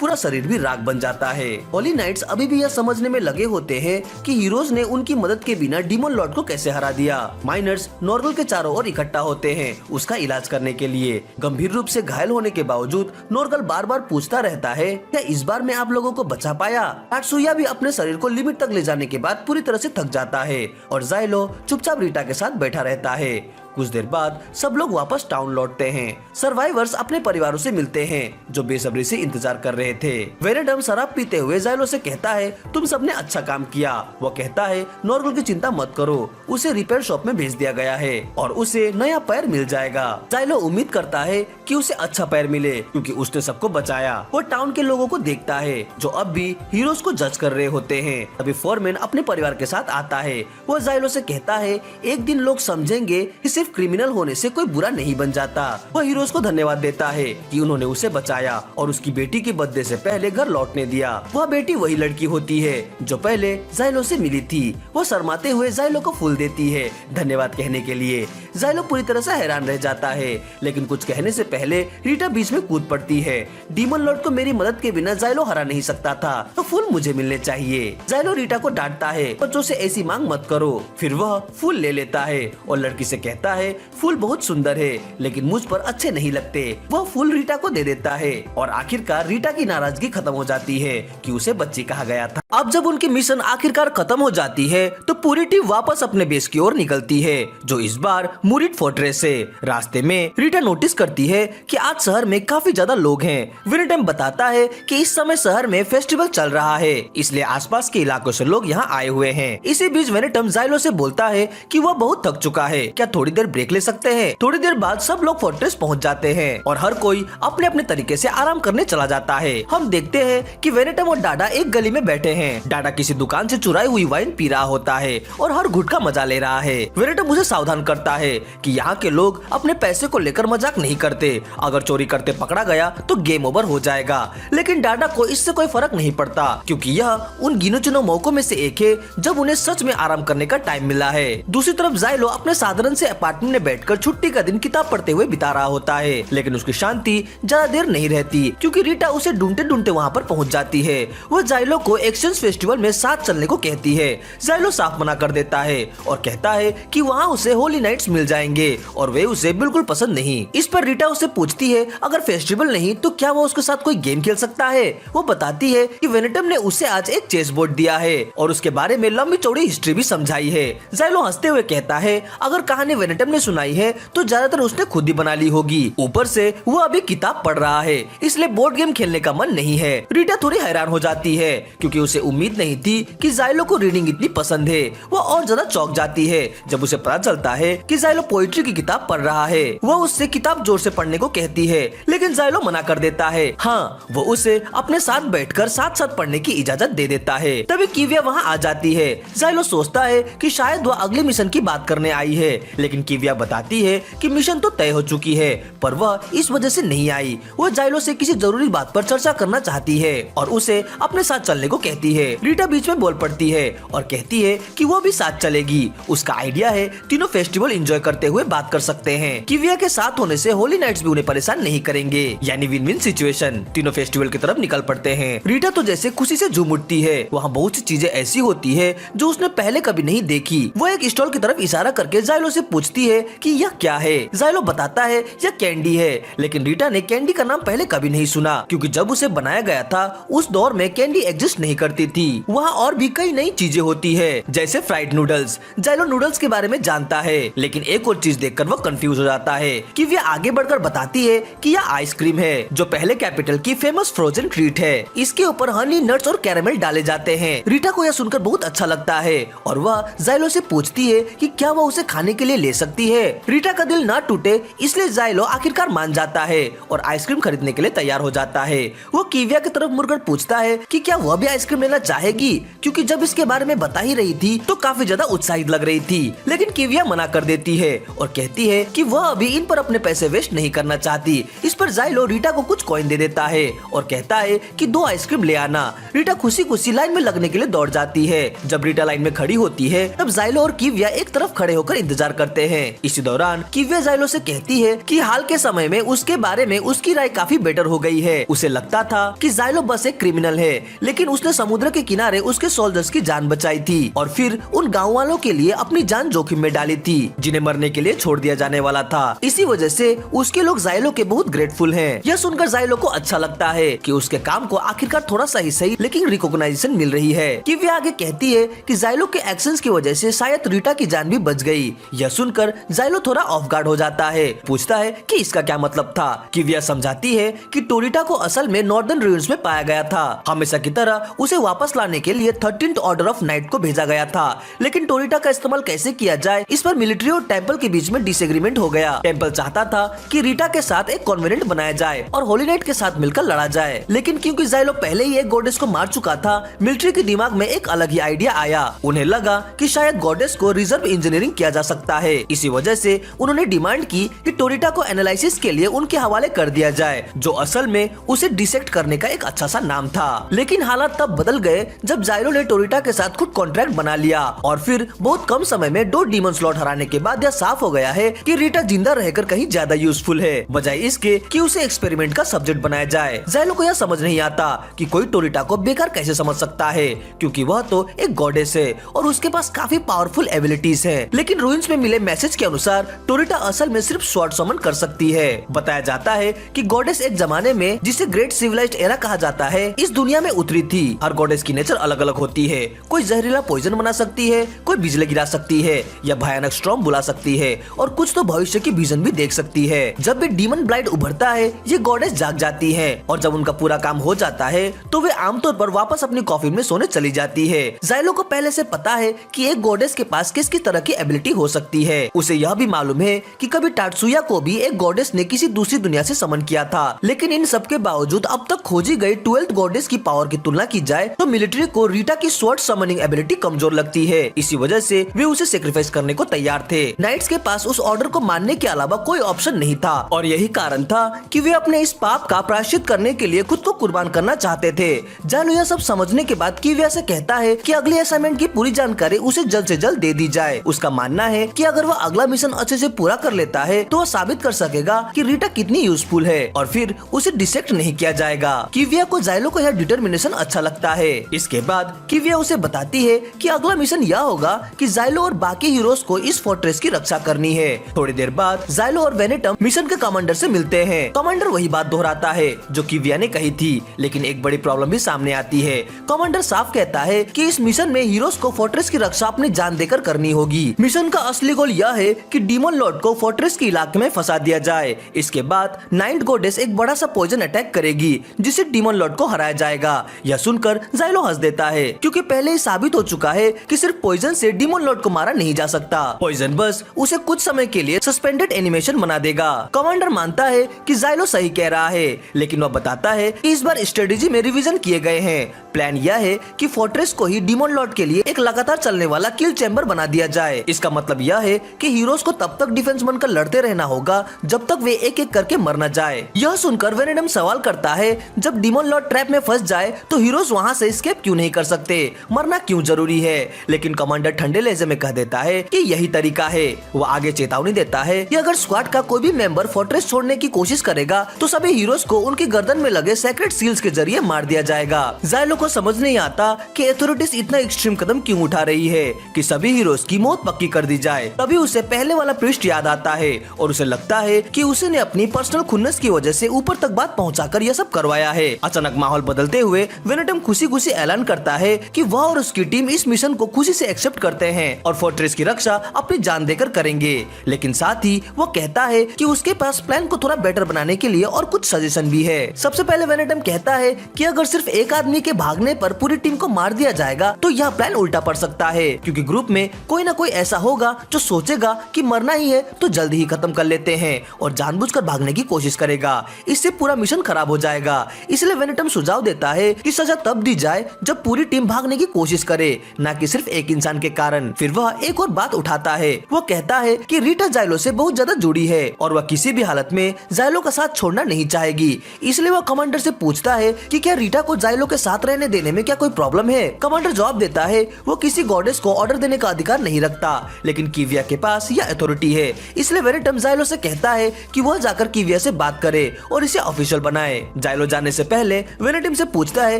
पूरा शरीर भी राख बन जाता है। होली नाइट्स अभी भी यह समझने में लगे होते हैं कि हीरोज ने उनकी मदद के बिना डीमन लॉर्ड को कैसे हरा दिया। माइनर्स नॉर्गल के चारों ओर इकट्ठा होते हैं उसका इलाज करने के लिए। गंभीर रूप से घायल होने के बावजूद नॉर्गल बार बार पूछता रहता है क्या इस बार मैं आप लोगों को बचा पाया। टात्सुया भी अपने शरीर को लिमिट तक ले जाने के बाद पूरी तरह से थक जाता है और जाइलो चुपचाप रीटा के साथ बैठा रहता है। कुछ देर बाद सब लोग वापस टाउन लौटते हैं। सर्वाइवर्स अपने परिवारों से मिलते हैं जो बेसब्री से इंतजार कर रहे थे। वेनेडम शराब पीते हुए जाइलो से कहता है तुम सबने अच्छा काम किया। वो कहता है नॉर्गल की चिंता मत करो, उसे रिपेयर शॉप में भेज दिया गया है और उसे नया पैर मिल जाएगा। जाइलो उम्मीद करता है कि उसे अच्छा पैर मिले क्योंकि उसने सबको बचाया। वो टाउन के लोगों को देखता है जो अब भी हीरोज को जज कर रहे होते हैं। अभी फोरमैन अपने परिवार के साथ आता है। वो जाइलो से कहता है एक दिन लोग समझेंगे कि सिर्फ क्रिमिनल होने से कोई बुरा नहीं बन जाता। वह हीरोज को धन्यवाद देता है कि उन्होंने उसे बचाया और उसकी बेटी के बर्थडे से पहले घर लौटने दिया। वह बेटी वही लड़की होती है जो पहले जाइलो से मिली थी। वो शर्माते हुए जाइलो को फूल देती है धन्यवाद कहने के लिए। जाइलो पूरी तरह से हैरान रह जाता है, लेकिन कुछ कहने से पहले रीटा बीच में कूद पड़ती है। डीमन लॉर्ड को मेरी मदद के बिना जाइलो हरा नहीं सकता था, तो फूल मुझे मिलने चाहिए। जाइलो रीटा को डांटता है बच्चों से ऐसी मांग मत करो। फिर वह फूल ले लेता है और लड़की से कहता है फूल बहुत सुंदर है लेकिन मुझ पर अच्छे नहीं लगते। वह फूल रीटा को दे देता है और आखिरकार रीटा की नाराजगी खत्म हो जाती है कि उसे बच्ची कहा गया था। अब जब उनकी मिशन आखिरकार खत्म हो जाती है तो पूरी टीम वापस अपने बेस की ओर निकलती है जो इस बार मुरिट फोर्ट्रेस है। रास्ते में रीटा नोटिस करती है कि आज शहर में काफी ज्यादा लोग हैं। विनेटम बताता है कि इस समय शहर में फेस्टिवल चल रहा है, इसलिए आसपास के इलाकों से लोग यहाँ आए हुए हैं। इसी बीच विनेटम जाइलो से बोलता है कि वह बहुत थक चुका है, क्या थोड़ी देर ब्रेक ले सकते हैं। थोड़ी देर बाद सब लोग फोर्ट्रेस पहुँच जाते हैं और हर कोई अपने अपने तरीके से आराम करने चला जाता है। हम देखते हैं कि विनेटम और डाडा एक गली में बैठे हैं। डाडा किसी दुकान से चुराई हुई वाइन पी रहा होता है और हर घुट का मजा ले रहा है। विनेटम उसे सावधान करता है कि यहाँ के लोग अपने पैसे को लेकर मजाक नहीं करते, अगर चोरी करते पकड़ा गया तो गेम ओवर हो जाएगा। लेकिन डाडा को इससे कोई फर्क नहीं पड़ता क्योंकि यह उन गिनो चुनो मौकों में से एक है जब उन्हें सच में आराम करने का टाइम मिला है। दूसरी तरफ जाइलो अपने साधारण से अपार्टमेंट में बैठकर छुट्टी का दिन किताब पढ़ते हुए बिता रहा होता है, लेकिन उसकी शांति ज्यादा देर नहीं रहती क्योंकि रीटा उसे ढूंढते ढूंढते वहाँ पर पहुँच जाती है। वह जाइलो को एक्सचेंज मिशंस फेस्टिवल में साथ चलने को कहती है। जाइलो साफ मना कर देता है और कहता है कि वहाँ उसे होली नाइट्स मिल जाएंगे और वे उसे बिल्कुल पसंद नहीं। इस पर रीटा उसे पूछती है अगर फेस्टिवल नहीं तो क्या वो उसके साथ कोई गेम खेल सकता है। वो बताती है कि वेनेटम ने उसे आज एक चेस बोर्ड दिया है और उसके बारे में लंबी चौड़ी हिस्ट्री भी समझाई है। जाइलो हंसते हुए कहता है अगर कहानी वेनेटम ने सुनाई है तो ज्यादातर उसने खुद ही बना ली होगी। ऊपर से वो अभी किताब पढ़ रहा है इसलिए बोर्ड गेम खेलने का मन नहीं है। रीटा थोड़ी हैरान हो जाती है क्योंकि उसे उम्मीद नहीं थी कि जाइलो को रीडिंग इतनी पसंद है। वो और ज्यादा चौंक जाती है जब उसे पता चलता है कि जाइलो पोइट्री की किताब पढ़ रहा है। वो उससे किताब जोर से पढ़ने को कहती है लेकिन जाइलो मना कर देता है। हाँ, वो उसे अपने साथ बैठकर साथ साथ पढ़ने की इजाजत दे देता है। तभी किविया वहाँ आ जाती है। जाइलो सोचता है कि शायद वह अगले मिशन की बात करने आई है लेकिन किविया बताती है कि मिशन तो तय हो चुकी है पर वह इस वजह से नहीं आई। वो जाइलो से किसी जरूरी बात पर चर्चा करना चाहती है और उसे अपने साथ चलने को कहती है। रीटा बीच में बोल पड़ती है और कहती है कि वो भी साथ चलेगी। उसका आइडिया है तीनों फेस्टिवल एंजॉय करते हुए बात कर सकते हैं। किविया के साथ होने से होली नाइट्स भी उन्हें परेशान नहीं करेंगे, यानी विन विन सिचुएशन। तीनों फेस्टिवल की तरफ निकल पड़ते हैं। रीटा तो जैसे खुशी से झूम उठती है। वहाँ बहुत सी चीजें ऐसी होती है जो उसने पहले कभी नहीं देखी। वो एक स्टॉल की तरफ इशारा करके जाइलो से पूछती है कि यह क्या है। जाइलो बताता है यह कैंडी है, लेकिन रीटा ने कैंडी का नाम पहले कभी नहीं सुना क्योंकि जब उसे बनाया गया था उस दौर में कैंडी एग्जिस्ट नहीं करती थी। वहाँ और भी कई नई चीजें होती है जैसे फ्राइड नूडल्स। जाइलो नूडल्स के बारे में जानता है लेकिन एक और चीज देखकर वो कंफ्यूज हो जाता है कि वे आगे बढ़कर बताती है कि यह आइसक्रीम है जो पहले कैपिटल की फेमस फ्रोजन ट्रीट है। इसके ऊपर हनी, नट्स और कैरेमल डाले जाते हैं। रीटा को यह सुनकर बहुत अच्छा लगता है और वह जाइलो से पूछती है कि क्या वह उसे खाने के लिए ले सकती है। रीटा का दिल ना टूटे इसलिए जाइलो आखिरकार मान जाता है और आइसक्रीम खरीदने के लिए तैयार हो जाता है। वो किविया की तरफ मुड़कर पूछता है कि क्या वह भी आइसक्रीम लेना चाहेगी क्योंकि जब इसके बारे में बता ही रही थी तो काफी ज्यादा उत्साहित लग रही थी। लेकिन किविया मना कर देती है और कहती है कि वह अभी इन पर अपने पैसे वेस्ट नहीं करना चाहती। इस पर जाइलो रीटा को कुछ कॉइन दे देता है और कहता है कि 2 आइसक्रीम ले आना। रीटा खुशी खुशी लाइन में लगने के लिए दौड़ जाती है। जब रीटा लाइन में खड़ी होती है तब जाइलो और किविया एक तरफ खड़े होकर इंतजार करते हैं। इसी दौरान किविया जाइलो से कहती है कि हाल के समय में उसके बारे में उसकी राय काफी बेटर हो गई है। उसे लगता था कि जाइलो बस एक क्रिमिनल है लेकिन उसने समुद्र के किनारे उसके सोल्जर्स की जान बचाई थी और फिर उन गाँव वालों के लिए अपनी जान जोखिम में डाली थी जिन्हें मरने के लिए छोड़ दिया जाने वाला था। इसी वजह से उसके लोग जाइलो के बहुत ग्रेटफुल हैं। यह सुनकर जाइलो को अच्छा लगता है कि उसके काम को आखिरकार थोड़ा सही लेकिन रिकॉग्नाइजेशन मिल रही है। कि वे आगे कहती है कि जाइलो के एक्शंस की वजह से शायद रीटा की जान भी बच गई। यह सुनकर जाइलो थोड़ा ऑफ गार्ड हो जाता है, पूछता है कि इसका क्या मतलब था। कि वे समझाती है कि टोरिटा को असल में नॉर्दर्न रूइंस में पाया गया था। हमेशा की तरह उसे वापस लाने के लिए 13th ऑर्डर ऑफ नाइट को भेजा गया था लेकिन टोरिटा का इस्तेमाल कैसे किया जाए इस पर मिलिट्री और टेम्पल के बीच में डिसएग्रीमेंट हो गया। टेम्पल चाहता था कि रीटा के साथ एक कॉन्वेनेंट बनाया जाए और होली नाइट के साथ मिलकर लड़ा जाए, लेकिन क्योंकि जाइलो पहले ही एक गॉडेस को मार चुका था मिलिट्री के दिमाग में एक अलग ही आइडिया आया। उन्हें लगा कि शायद गॉडेस को रिजर्व इंजीनियरिंग किया जा सकता है। इसी वजह से उन्होंने डिमांड की कि टोरिटा को एनालिसिस के लिए उनके हवाले कर दिया जाए जो असल में उसे डिसेक्ट करने का एक अच्छा सा नाम था। लेकिन हालात तब बदल गए जब जाइलो ने टोरिटा के साथ खुद कॉन्ट्रैक्ट बना लिया और फिर बहुत कम समय में 2 डीमन स्लॉट हराने के बाद यह साफ हो गया है कि रीटा जिंदा रहकर कहीं ज्यादा यूजफुल है बजाय इसके कि उसे एक्सपेरिमेंट का सब्जेक्ट बनाया जाए। जाइलो को यह समझ नहीं आता कि कोई टोरिटा को बेकार कैसे समझ सकता है क्योंकि वह तो एक गॉडेस है और उसके पास काफी पावरफुल एबिलिटीज है। लेकिन रूइंस में मिले मैसेज के अनुसार टोरिटा असल में सिर्फ स्वॉर्ड समन कर सकती है। बताया जाता है कि गॉडेस एक जमाने में जिसे ग्रेट सिविलाइज्ड एरा कहा जाता है इस दुनिया में उतरी थी। हर गॉडेस की नेचर अलग अलग होती है। कोई जहरीला पॉइजन बना सकती है, कोई बिजली गिरा सकती है या भयानक स्टॉर्म बुला सकती है और कुछ तो भविष्य की विजन भी देख सकती है। जब भी डीमन ब्लाइट उभरता है ये गॉडेस जाग जाती है और जब उनका पूरा काम हो जाता है तो वे आमतौर पर वापस अपनी कॉफिन में सोने चली जाती है। जाइलो को पहले से पता है कि एक गॉडेस के पास किस किस तरह की एबिलिटी हो सकती है। उसे यह भी मालूम है कि कभी टाटसुया को भी एक गॉडेस ने किसी दूसरी दुनिया से समन किया था। लेकिन इन सब के बावजूद अब तक खोजी गई 12th गॉडेस की पावर की तुलना की जाए तो मिलिट्री को रीटा की स्वॉर्ड समनिंग एबिलिटी कमजोर लगती है। इसी वजह से वे उसे सेक्रीफाइस करने को तैयार थे। नाइट्स के पास उस ऑर्डर को मानने के अलावा कोई ऑप्शन नहीं था और यही कारण था कि वे अपने इस पाप का प्रायश्चित करने के लिए खुद को कुर्बान करना चाहते थे। जाइलो यह सब समझने के बाद किविया से कहता है कि अगले असाइनमेंट की पूरी जानकारी उसे जल्द से जल्द दे दी जाए। उसका मानना है कि अगर वह अगला मिशन अच्छे से पूरा कर लेता है तो वह साबित कर सकेगा कि रीटा कितनी यूजफुल है और फिर उसे डिसेक्ट नहीं किया जाएगा। किविया को जाइलो का यह डिटर्मिनेशन अच्छा लगता है। है। इसके बाद किविया उसे बताती है कि अगला मिशन यह होगा कि जाइलो और बाकी हीरोज को इस फोर्ट्रेस की रक्षा करनी है। थोड़ी देर बाद जाइलो और वेनेटम मिशन के कमांडर से मिलते हैं। कमांडर वही बात दोहराता है जो किविया ने कही थी, लेकिन एक बड़ी प्रॉब्लम भी सामने आती है। कमांडर साफ कहता है कि इस मिशन में हीरोज को फोर्ट्रेस की रक्षा अपनी जान देकर करनी होगी। मिशन का असली गोल यह है कि डीमन लॉर्ड को फोर्ट्रेस के इलाके में फंसा दिया जाए। इसके बाद नाइट गॉडेस एक बड़ा सा पॉइजन अटैक करेगी जिससे डीमन लॉर्ड को हराया जाएगा। यह सुनकर जाइलो हंस देता है क्योंकि पहले ही साबित हो चुका है कि सिर्फ पॉइजन से डीमन लॉर्ड को मारा नहीं जा सकता। पॉइजन बस उसे कुछ समय के लिए सस्पेंडेड एनिमेशन बना देगा। कमांडर मानता है कि जाइलो सही कह रहा है, लेकिन वह बताता है कि इस बार स्ट्रेटेजी में रिवीजन किए गए हैं। प्लान यह है कि फोर्ट्रेस को ही डीमन लॉर्ड के लिए एक लगातार चलने वाला किल चैम्बर बना दिया जाए। इसका मतलब यह है कि हीरोज को तब तक डिफेंस बनकर लड़ते रहना होगा जब तक वे एक एक करके मर न जाए। यह सुनकर वेनेटम सवाल करता है, जब डीमन लॉर्ड ट्रैप में फंस जाए तो हीरोज वहाँ से एस्केप क्यों नहीं कर सकते, मरना क्यों जरूरी है? लेकिन कमांडर ठंडे लहजे में कह देता है कि यही तरीका है। वो आगे चेतावनी देता है कि अगर स्क्वाड का कोई भी मेंबर फोर्ट्रेस छोड़ने की कोशिश करेगा तो सभी हीरोज को उनकी गर्दन में लगे सेक्रेट सील्स के जरिए मार दिया जाएगा। जाइलो को समझ नहीं आता कि अथॉरिटीज इतना एक्सट्रीम कदम क्यों उठा रही है कि सभी हीरोज की मौत पक्की कर दी जाए। तभी उसे पहले वाला पृष्ठ याद आता है और उसे लगता है कि उसने अपनी पर्सनल खुन्नस की वजह से ऊपर तक बात पहुंचाकर यह सब करवाया है। अचानक माहौल बदलते हुए वेनेटम खुशी खुशी ऐलान करता है कि वह और उसकी टीम इस मिशन को खुशी से एक्सेप्ट करते हैं और फोर्ट्रेस की रक्षा अपनी जान देकर करेंगे। लेकिन साथ ही वो कहता है कि उसके पास प्लान को थोड़ा बेटर बनाने के लिए और कुछ सजेशन भी है। सबसे पहले वेनेटम कहता है कि अगर सिर्फ एक आदमी के भागने पर पूरी टीम को मार दिया जाएगा तो यह प्लान उल्टा पड़ सकता है, क्योंकि ग्रुप में कोई ना कोई ऐसा होगा जो सोचेगा कि मरना ही है तो जल्दी ही खत्म कर लेते हैं और जानबूझकर भागने की कोशिश करेगा। इससे पूरा मिशन खराब हो जाएगा। इसलिए वेनेटम सुझाव देता है कि सजा तब दी जाए जब पूरी टीम भागने की कोशिश करे, न कि सिर्फ एक इंसान के कारण। फिर वह एक और बात उठाता है। वो कहता है कि रीटा जाइलो से बहुत ज्यादा जुड़ी है और वह किसी भी हालत में जाइलो का साथ छोड़ना नहीं चाहेगी। इसलिए वह कमांडर से पूछता है कि क्या रीटा को जाइलो के साथ रहने देने में क्या कोई प्रॉब्लम है। कमांडर जवाब देता है वो किसी गॉडेस को ऑर्डर देने का अधिकार नहीं रखता, लेकिन किविया के पास यह अथॉरिटी है। इसलिए वेनेटम जाइलो से कहता है कि वह जाकर किविया से बात करे और इसे ऑफिशियल बनाए। जाइलो जाने से पहले वेनेटम से पूछता है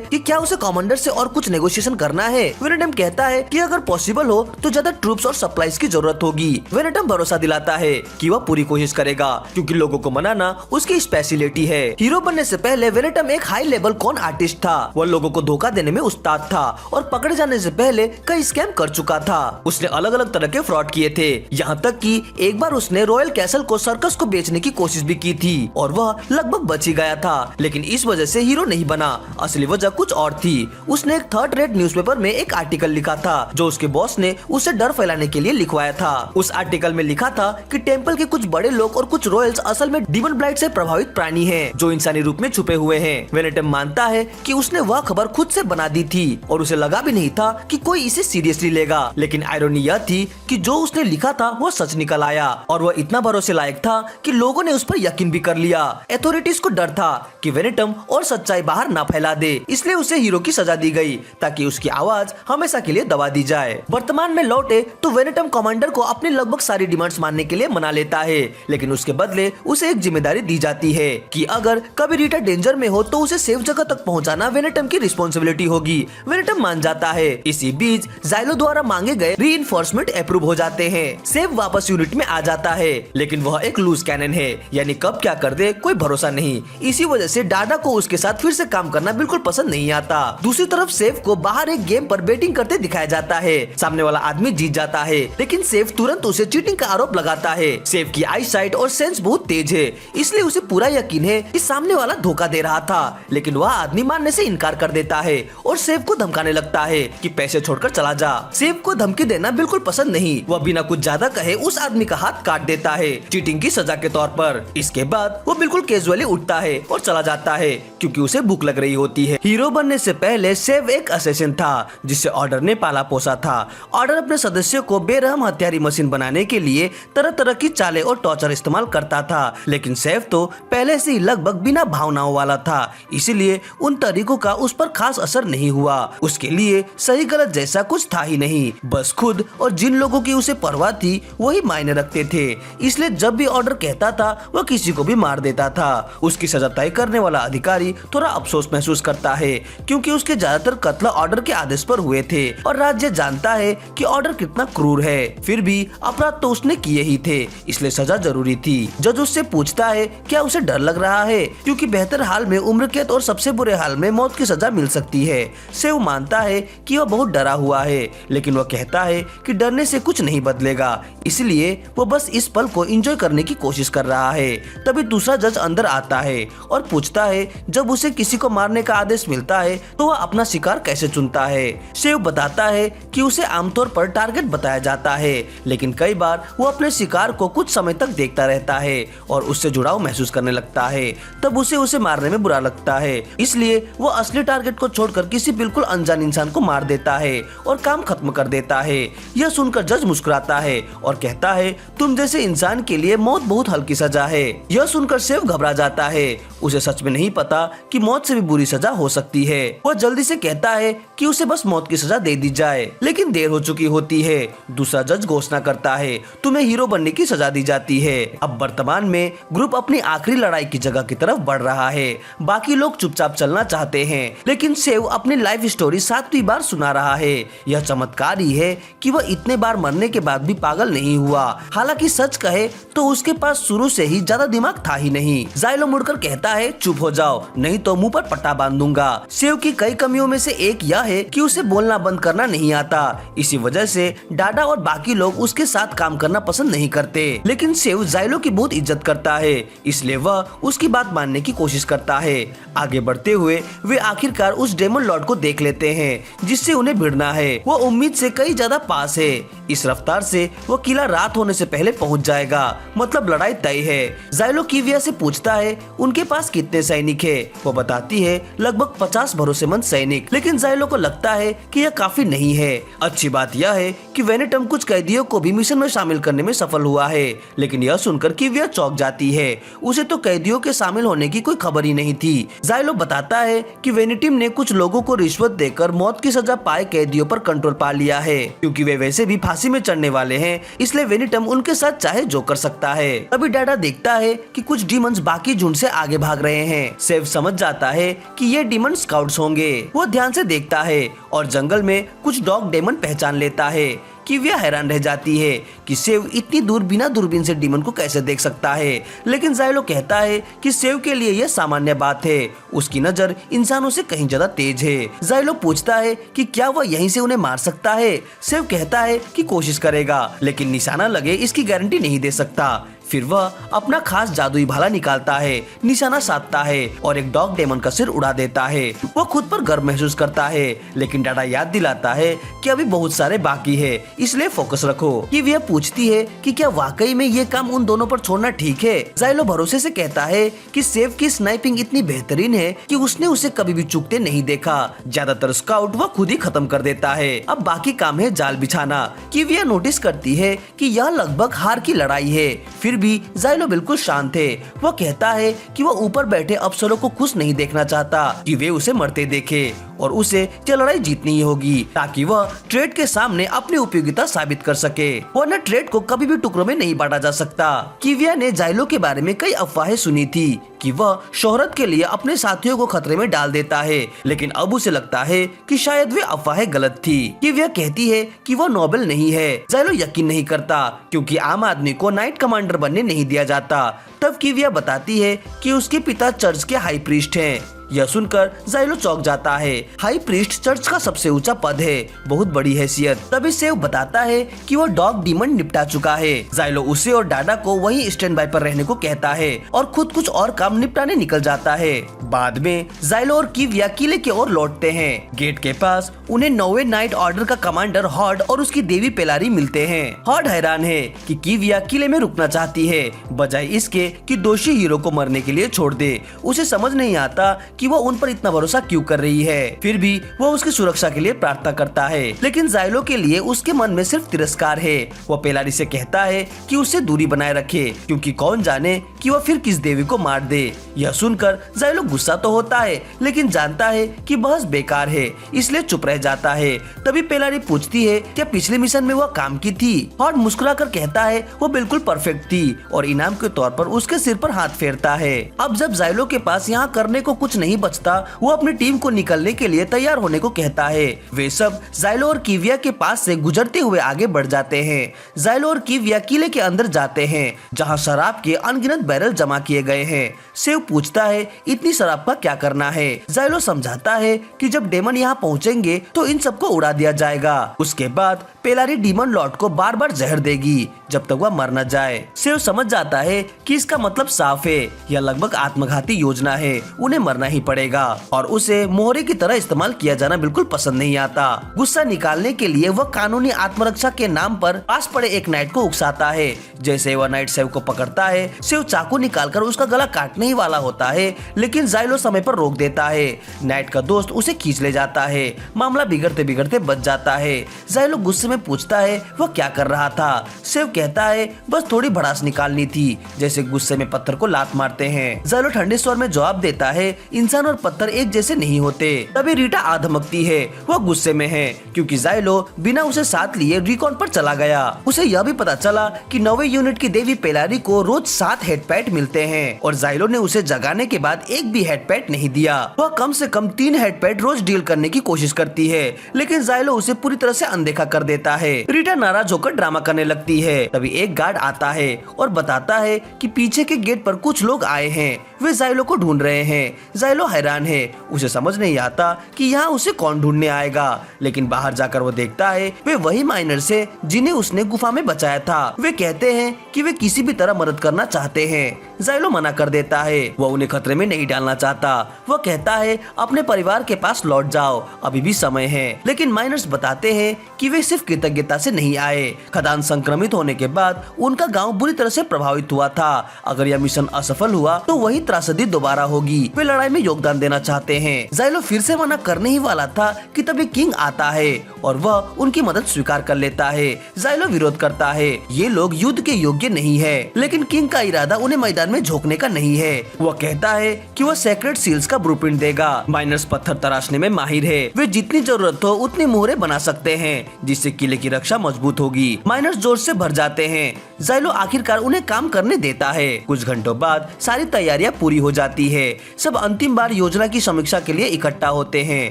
कि क्या उसे कमांडर से और कुछ नेगोशिएशन करना है। वेनेटम कहता है कि अगर पॉसिबल हो तो ज्यादा ट्रूप्स और सप्लाईज की जरूरत होगी। वेनेटम भरोसा दिलाता है कि वह पूरी कोशिश करेगा, क्योंकि लोगों को मनाना उसकी स्पेशलिटी है। हीरो बनने से पहले वेनेटम एक हाई लेवल कॉन आर्टिस्ट था। वह लोगों को धोखा देने में उस्ताद था और पकड़े जाने से पहले कई स्कैम कर चुका था। उसने अलग अलग तरह के फ्रॉड किए थे, यहाँ तक कि एक बार उसने रॉयल कैसल को सर्कस को बेचने की कोशिश भी की थी और वह लगभग बच ही गया था। लेकिन इस वजह से हीरो नहीं बना। असली वजह कुछ और थी। उसने एक थर्ड रेट न्यूज़पेपर में एक आर्टिकल लिखा था जो उसके बॉस ने उसे डर फैलाने के लिए लिखवाया था। उस आर्टिकल में लिखा था कि टेंपल के कुछ बड़े लोग और कुछ रॉयल्स असल में डीमन ब्लाइट से प्रभावित प्राणी हैं, जो इंसानी रूप में छुपे हुए हैं। वेनेटम मानता है कि उसने वह खबर खुद से बना दी थी और उसे लगा भी नहीं था कि कोई इसे सीरियसली लेगा। लेकिन आयरनी यह थी कि जो उसने लिखा था वो सच निकल आया और वह इतना भरोसे लायक था कि लोगों ने उस पर यकीन भी कर लिया। अथॉरिटीज को डर था कि वेनेटम और सच्चाई बाहर ना फैला दे, इसलिए उसे हीरो की सजा दी गई ताकि उसकी आवाज हमेशा के लिए दबा दी जाए। वर्तमान में लौटे तो वेनेटम कमांडर को अपनी लगभग सारी डिमांड्स मानने के लिए मना लेता है, लेकिन उसके बदले उसे एक जिम्मेदारी दी जाती है कि अगर कभी रीटा डेंजर में हो तो उसे सेफ जगह तक पहुंचाना वेनेटम की रिस्पॉन्सिबिलिटी होगी। वेनेटम मान जाता है। इसी बीच जाइलो द्वारा मांगे गए रीइंफोर्समेंट अप्रूव हो जाते हैं। सेफ वापस यूनिट में आ जाता है, लेकिन वह एक लूज कैनन है, यानी कब क्या कर दे कोई भरोसा नहीं। इसी वजह से डाडा को उसके साथ फिर से काम करना बिल्कुल पसंद नहीं आता। दूसरी तरफ सेफ को बाहर एक गेम पर बेटिंग करते दिखाया जाता है। सामने वाला आदमी जीत जाता है, लेकिन सेफ तुरंत उसे चीटिंग का आरोप लगाता है। सेफ की आई साइट और सेंस बहुत तेज है, इसलिए उसे पूरा यकीन है कि सामने वाला धोखा दे रहा था, लेकिन वह आदमी मानने से इनकार कर देता है और सेफ को धमकाने लगता है कि पैसे छोड़कर चला जा। सेफ को धमकी देना बिल्कुल पसंद नहीं। वह बिना कुछ ज्यादा कहे उस आदमी का हाथ काट देता है, चीटिंग की सजा के तौर पर। इसके बाद वो बिल्कुल कैजुअली उठता है और चला जाता है, क्योंकि उसे भूख लग रही होती है। हीरो बनने से पहले सेफ एक असैसिन था जिसे ऑर्डर ने पाला पोसा था। ऑर्डर अपने सदस्यों को बेरहम हथियारी मशीन बनाने के लिए तरह तरह की चालें और टॉर्चर इस्तेमाल करता था, लेकिन सेफ तो पहले से ही लगभग बिना भावनाओं वाला था, इसीलिए उन तरीकों का उस पर खास असर नहीं हुआ। उसके लिए सही गलत जैसा कुछ था ही नहीं, बस खुद और जिन लोगों की उसे परवाह थी वही मायने रखते थे। इसलिए जब भी ऑर्डर कहता था वह किसी को भी मार देता था। उसकी सजा तय करने वाला अधिकारी थोड़ा अफसोस महसूस करता है, क्योंकि क्योंकि उसके ज्यादातर कत्ल ऑर्डर के आदेश पर हुए थे और राज्य जानता है कि ऑर्डर कितना क्रूर है। फिर भी अपराध तो उसने किए ही थे, इसलिए सजा जरूरी थी। जज उससे पूछता है क्या उसे डर लग रहा है, क्योंकि बेहतर हाल में उम्र कैद और सबसे बुरे हाल में मौत की सजा मिल सकती है। सेव मानता है कि वह बहुत डरा हुआ है, लेकिन वह कहता है कि डरने से कुछ नहीं बदलेगा, इसलिए वो बस इस पल को एंजॉय करने की कोशिश कर रहा है। तभी दूसरा जज अंदर आता है और पूछता है जब उसे किसी को मारने का आदेश मिलता है तो वह अपना शिकार कैसे चुनता है। शेव बताता है कि उसे आमतौर पर टारगेट बताया जाता है, लेकिन कई बार वो अपने शिकार को कुछ समय तक देखता रहता है और उससे जुड़ाव महसूस करने लगता है। तब उसे मारने में बुरा लगता है, इसलिए वो असली टारगेट को छोड़कर किसी बिल्कुल अनजान इंसान को मार देता है और काम खत्म कर देता है। यह सुनकर जज मुस्कुराता है और कहता है तुम जैसे इंसान के लिए मौत बहुत हल्की सजा है। यह सुनकर शेव घबरा जाता है, उसे सच में नहीं पता कि मौत से भी बुरी सजा हो सकती है। वह जल्दी से कहता है कि उसे बस मौत की सजा दे दी जाए, लेकिन देर हो चुकी होती है। दूसरा जज घोषणा करता है तुम्हें हीरो बनने की सजा दी जाती है। अब वर्तमान में ग्रुप अपनी आखिरी लड़ाई की जगह की तरफ बढ़ रहा है। बाकी लोग चुपचाप चलना चाहते हैं, लेकिन शेव अपनी लाइफ स्टोरी 7वीं बार सुना रहा है। यह चमत्कार ही है कि वह इतने बार मरने के बाद भी पागल नहीं हुआ। हालांकि सच कहे तो उसके पास शुरू से ही ज्यादा दिमाग था ही नहीं। जाइलो मुड़कर कहता है चुप हो जाओ, नहीं तो मुंह पर पट्टा बांध दूंगा। शेव की कई कमियों में से एक यह है कि उसे बोलना बंद करना नहीं आता। इसी वजह से डाडा और बाकी लोग उसके साथ काम करना पसंद नहीं करते, लेकिन शेव जाइलो की बहुत इज्जत करता है, इसलिए वह उसकी बात मानने की कोशिश करता है। आगे बढ़ते हुए वे आखिरकार उस डेमन लॉर्ड को देख लेते हैं जिससे उन्हें भिड़ना है। वो उम्मीद से कई ज्यादा पास है। इस रफ्तार से वो किला रात होने से पहले पहुंच जाएगा, मतलब लड़ाई तय है। जाइलो किविया से पूछता है उनके पास कितने सैनिक है। वो बताती है लगभग 50 भरोसेमंद सैनिक, लेकिन जाइलो को लगता है कि यह काफी नहीं है। अच्छी बात यह है कि वेनेटम कुछ कैदियों को भी मिशन में शामिल करने में सफल हुआ है, लेकिन यह सुनकर किविया चौंक जाती है। उसे तो कैदियों के शामिल होने की कोई खबर ही नहीं थी। जाइलो बताता है कि वेनेटिम ने कुछ लोगों को रिश्वत देकर मौत की सजा पाए कैदियों पर कंट्रोल पा लिया है, क्योंकि वे वैसे भी फांसी में चढ़ने वाले हैं, इसलिए वेनेटम उनके साथ चाहे जो कर सकता है। तभी डाडा देखता है कि कुछ डीमंस बाकी झुंड से आगे भाग रहे हैं। सेव समझ जाता है कि ये डीमन स्काउट्स होंगे। वो ध्यान से देखता है और जंगल में कुछ डॉग डेमन पहचान लेता है। किविया हैरान रह जाती है कि सेव इतनी दूर बिना दूरबीन से डीमन को कैसे देख सकता है, लेकिन जाइलो कहता है कि सेव के लिए यह सामान्य बात है। उसकी नजर इंसानों से कहीं ज्यादा तेज है। जाइलो पूछता है कि क्या वह यहीं से उन्हें मार सकता है। सेव कहता है कि कोशिश करेगा, लेकिन निशाना लगे इसकी गारंटी नहीं दे सकता। फिर वह अपना खास जादुई भाला निकालता है, निशाना साधता है और एक डॉग डेमन का सिर उड़ा देता है। वह खुद पर गर्व महसूस करता है, लेकिन डाडा याद दिलाता है कि अभी बहुत सारे बाकी है, इसलिए फोकस रखो। किविया पूछती है कि क्या वाकई में ये काम उन दोनों पर छोड़ना ठीक है। जाइलो भरोसे से कहता है कि सेव की स्नाइपिंग इतनी बेहतरीन है कि उसने उसे कभी भी चूकते नहीं देखा। ज्यादातर स्काउट वह खुद ही खत्म कर देता है। अब बाकी काम है जाल बिछाना। किविया नोटिस करती है कि यह लगभग हार की लड़ाई है, फिर भी जाइलो बिल्कुल शांत है। वह कहता है कि वह ऊपर बैठे अफसरों को खुश नहीं देखना चाहता कि वे उसे मरते देखे और उसे यह लड़ाई जीतनी ही होगी, ताकि वह ट्रेड के सामने अपनी उपयोगिता साबित कर सके, वरना ट्रेड को कभी भी टुकड़ों में नहीं बांटा जा सकता। किविया ने जाइलो के बारे में कई अफवाहें सुनी थी कि वह शोहरत के लिए अपने साथियों को खतरे में डाल देता है, लेकिन अब उसे लगता है कि शायद वे अफवाहें गलत थी। किविया कहती है कि वह नोबेल नहीं है। जाइलो यकीन नहीं करता, क्योंकि आम आदमी को नाइट कमांडर बनने नहीं दिया जाता। तब किविया बताती है कि उसके पिता चर्च के हाई प्रीस्ट हैं। यह सुनकर जाइलो चौंक जाता है। हाई प्रीस्ट चर्च का सबसे ऊंचा पद है, बहुत बड़ी हैसियत। तभी सेव बताता है कि वो डॉग डीमन निपटा चुका है। जाइलो उसे और डाडा को वही स्टैंड बाय पर रहने को कहता है और खुद कुछ और काम निपटाने निकल जाता है। बाद में जाइलो और किविया किले की ओर लौटते हैं। गेट के पास उन्हें 9वें नाइट ऑर्डर का कमांडर हॉर्ड और उसकी देवी पेलारी मिलते हैं। हॉर्ड हैरान है कि किविया किले में रुकना चाहती है, बजाय इसके कि दोषी हीरो को मरने के लिए छोड़ दे। उसे समझ नहीं आता कि वो उन पर इतना भरोसा क्यों कर रही है। फिर भी वो उसकी सुरक्षा के लिए प्रार्थना करता है, लेकिन जाइलो के लिए उसके मन में सिर्फ तिरस्कार है। वो पेलारी से कहता है कि उससे दूरी बनाए रखे, क्योंकि कौन जाने कि वह फिर किस देवी को मार दे। यह सुनकर जाइलो गुस्सा तो होता है लेकिन जानता है कि बहस बेकार है, इसलिए चुप रह जाता है। तभी पेलारी पूछती है क्या पिछले मिशन में वह काम की थी। हॉर्ड मुस्कुराकर कहता है वो बिल्कुल परफेक्ट थी और इनाम के तौर पर उसके सिर पर हाथ फेरता है। अब जब जाइलो के पास यहाँ करने को कुछ नहीं बचता, वो अपनी टीम को निकलने के लिए तैयार होने को कहता है। वे सब जाइलो और किविया के पास से गुजरते हुए आगे बढ़ जाते हैं। जाइलो और किविया किले के अंदर जाते हैं जहाँ शराब के अनगिनत बैरल जमा किए गए हैं। सेव पूछता है इतनी शराब का क्या करना है। जाइलो समझाता है कि जब डेमन यहाँ पहुँचेंगे तो इन सबको उड़ा दिया जाएगा। उसके बाद पेलारी डीमन लॉर्ड को बार बार जहर देगी जब तक वह मर न जाए। सेव समझ जाता है कि इसका मतलब साफ है, यह लगभग आत्मघाती योजना है, उन्हें मरना ही पड़ेगा और उसे मोहरे की तरह इस्तेमाल किया जाना बिल्कुल पसंद नहीं आता। गुस्सा निकालने के लिए वह कानूनी आत्मरक्षा के नाम पर पास पड़े एक नाइट को उकसाता है। जैसे वह नाइट सेव को पकड़ता है, सेव चाकू निकालकर उसका गला काटने ही वाला होता है, लेकिन जाइलो समय पर रोक देता है। नाइट का दोस्त उसे खींच ले जाता है। मामला बिगड़ते बिगड़ते बच जाता है। जाइलो गुस्से में पूछता है वह क्या कर रहा था। सेव कहता है बस थोड़ी भड़ास निकालनी थी, जैसे गुस्से में पत्थर को लात मारते हैं। जाइलो ठंडे स्वर में जवाब देता है इंसान और पत्थर एक जैसे नहीं होते। तभी रीटा आ धमकती है। वह गुस्से में है क्योंकि जाइलो बिना उसे साथ लिए रिकॉन पर चला गया। उसे यह भी पता चला कि 9वें यूनिट की देवी पेलारी को रोज 7 हेडपैट मिलते हैं और जाइलो ने उसे जगाने के बाद एक भी हेडपैट नहीं दिया। वह कम से कम 3 हेडपैट रोज डील करने की कोशिश करती है, लेकिन जाइलो उसे पूरी तरह से अनदेखा कर देता है। रीटा नाराज होकर ड्रामा करने लगती है। तभी एक गार्ड आता है और बताता है कि पीछे के गेट पर कुछ लोग आए हैं, वे जाइलो को ढूंढ रहे हैं। जाइलो हैरान है, उसे समझ नहीं आता कि यहाँ उसे कौन ढूंढने आएगा, लेकिन बाहर जाकर वो देखता है वे वही माइनर्स हैं जिन्हें उसने गुफा में बचाया था। वे कहते हैं कि वे किसी भी तरह मदद करना चाहते हैं। जाइलो मना कर देता है, वह उन्हें खतरे में नहीं डालना चाहता। वह कहता है अपने परिवार के पास लौट जाओ, अभी भी समय है। लेकिन माइनर्स बताते हैं कि वे सिर्फ कृतज्ञता से नहीं आए। खदान संक्रमित होने के बाद उनका गांव बुरी तरह से प्रभावित हुआ था। अगर यह मिशन असफल हुआ तो वही त्रासदी दोबारा होगी। वे लड़ाई में योगदान देना चाहते हैं। जाइलो फिर से मना करने ही वाला था कि तभी किंग आता है और वह उनकी मदद स्वीकार कर लेता है। जाइलो विरोध करता है, ये लोग युद्ध के योग्य नहीं है, लेकिन किंग का इरादा उन्हें मैदान में झोंकने का नहीं है। वह कहता है कि वह सेक्रेट सील्स का ब्लूप्रिंट देगा। माइनर्स पत्थर तराशने में माहिर है, वे जितनी जरूरत हो उतनी मोहरे बना सकते हैं जिससे किले की रक्षा मजबूत होगी। माइनर्स जोर से भर जाते हैं। जाइलो आखिरकार उन्हें काम करने देता है। कुछ घंटों बाद सारी तैयारियां पूरी हो जाती है। सब अंतिम बार योजना की समीक्षा के लिए इकट्ठा होते हैं।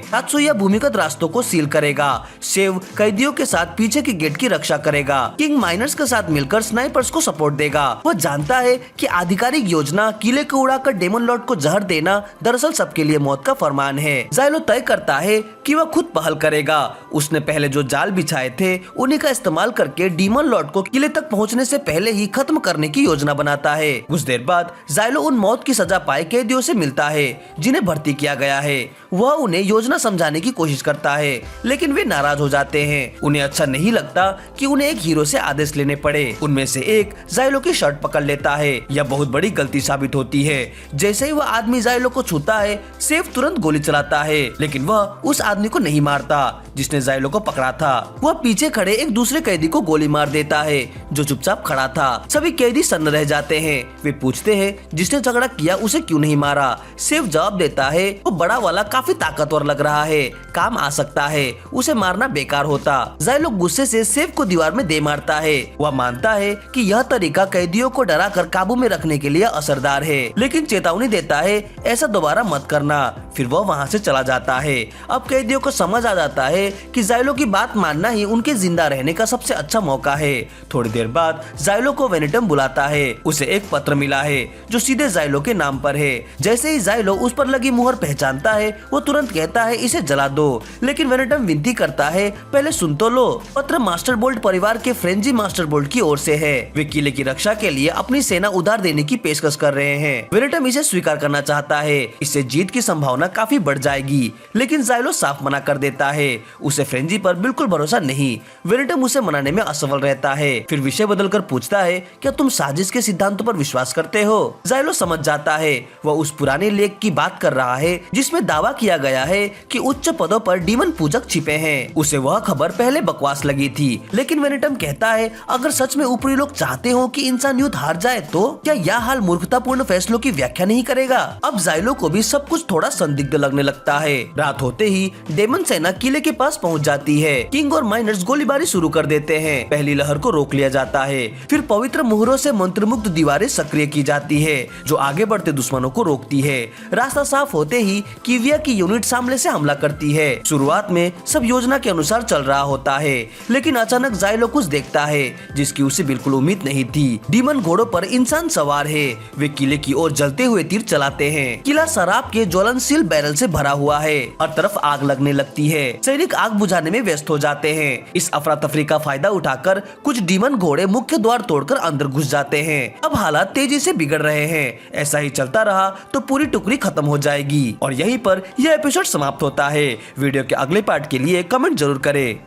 तात्सुया भूमिगत रास्तों को सील करेगा। सेव कैदियों के साथ पीछे के गेट की रक्षा करेगा। किंग माइनर्स के साथ मिलकर स्नाइपर्स को सपोर्ट देगा। वह जानता है कि आधिकारिक योजना किले को उड़ाकर डेमन लॉर्ड को जहर देना दरअसल सबके लिए मौत का फरमान है। जाइलो तय करता है कि वह खुद पहल करेगा। उसने पहले जो जाल बिछाए थे उन्हीं का इस्तेमाल करके डीमन लॉर्ड को किले तक पहुंचने से पहले ही खत्म करने की योजना बनाता है। कुछ देर बाद जाइलो उन मौत की सजा पाए कैदियों से मिलता है जिन्हें भर्ती किया गया है। वह उन्हें योजना समझाने की कोशिश करता है, लेकिन वे नाराज हो जाते हैं। उन्हें अच्छा नहीं लगता कि उन्हें एक हीरो से आदेश लेने पड़े। उनमें से एक जाइलो की शर्ट पकड़ लेता है। यह बहुत बड़ी गलती साबित होती है। जैसे ही वह आदमी जाइलो को छूता है, सेफ तुरंत गोली चलाता है, लेकिन वह उस आदमी को नहीं मारता जिसने जाइलो को पकड़ा था। वह पीछे खड़े एक दूसरे कैदी को गोली मार देता है जो चुपचाप खड़ा था। सभी कैदी सन्न रह जाते हैं। वे पूछते हैं जिसने झगड़ा किया उसे क्यों नहीं मारा। सेफ जवाब देता है वो बड़ा वाला काफी ताकतवर लग रहा है, काम आ सकता है, उसे मारना बेकार होता। जाइलो गुस्से से सेफ को दीवार में दे मारता है। वह मानता है कि यह तरीका कैदियों को डरा कर काबू में रखने के लिए असरदार है, लेकिन चेतावनी देता है ऐसा दोबारा मत करना। फिर वह वहाँ से चला जाता है। अब कैदियों को समझ आ जाता है कि जाइलो की बात मानना ही उनके जिंदा रहने का सबसे अच्छा मौका है। थोड़ी देर बाद जाइलो को वेनेटम बुलाता है। उसे एक पत्र मिला है जो सीधे जाइलो के नाम पर है। जैसे ही जाइलो उस पर लगी मुहर पहचानता है, वो तुरंत कहता है इसे जला दो, लेकिन वेनेटम विनती करता है पहले सुन तो लो। पत्र मास्टर बोल्ट परिवार के फ्रेंजी मास्टर बोल्ट की ओर से है। वे किले की रक्षा के लिए अपनी सेना उधार देने की पेशकश कर रहे हैं। वेनेटम इसे स्वीकार करना चाहता है, इससे जीत की संभावना संभावना काफी बढ़ जाएगी। लेकिन जाइलो साफ मना कर देता है, उसे फ्रेंजी पर बिल्कुल भरोसा नहीं। वेनेटम उसे मनाने में असफल रहता है। फिर विषय बदलकर पूछता है, क्या तुम साजिश के सिद्धांतों पर विश्वास करते हो? जाइलो समझ जाता है वह उस पुराने लेख की बात कर रहा है जिसमें दावा किया गया है कि उच्च पदों पर डीमन पूजक छिपे हैं। उसे वह खबर पहले बकवास लगी थी, लेकिन वेनेटम कहता है अगर सच में ऊपरी लोग चाहते हो कि इंसान युद्ध हार जाए तो क्या यह हाल मूर्खतापूर्ण फैसलों की व्याख्या नहीं करेगा? अब जाइलो को भी सब कुछ थोड़ा संदिग्ध लगने लगता है। रात होते ही डेमन सेना किले के पास पहुंच जाती है। किंग और माइनर्स गोलीबारी शुरू कर देते हैं। पहली लहर को रोक लिया जाता है। फिर पवित्र मुहरों से मंत्रमुग्ध दीवारें सक्रिय की जाती है जो आगे बढ़ते दुश्मनों को रोकती है। रास्ता साफ होते ही किविया की यूनिट सामने से हमला करती है। शुरुआत में सब योजना के अनुसार चल रहा होता है, लेकिन अचानक जाइलो कुछ देखता है जिसकी उसे बिल्कुल उम्मीद नहीं थी। डीमन घोड़ों पर इंसान सवार है। वे किले की ओर जलते हुए तीर चलाते हैं। किला शराब के ज्वलनशील बैरल से भरा हुआ है। हर तरफ आग लगने लगती है। सैनिक आग बुझाने में व्यस्त हो जाते हैं। इस अफरा तफरी का फायदा उठाकर कुछ डीमन घोड़े मुख्य द्वार तोड़कर अंदर घुस जाते हैं। अब हालात तेजी से बिगड़ रहे हैं। ऐसा ही चलता रहा तो पूरी टुकड़ी खत्म हो जाएगी। और यहीं पर यह एपिसोड समाप्त होता है। वीडियो के अगले पार्ट के लिए कमेंट जरूर करें।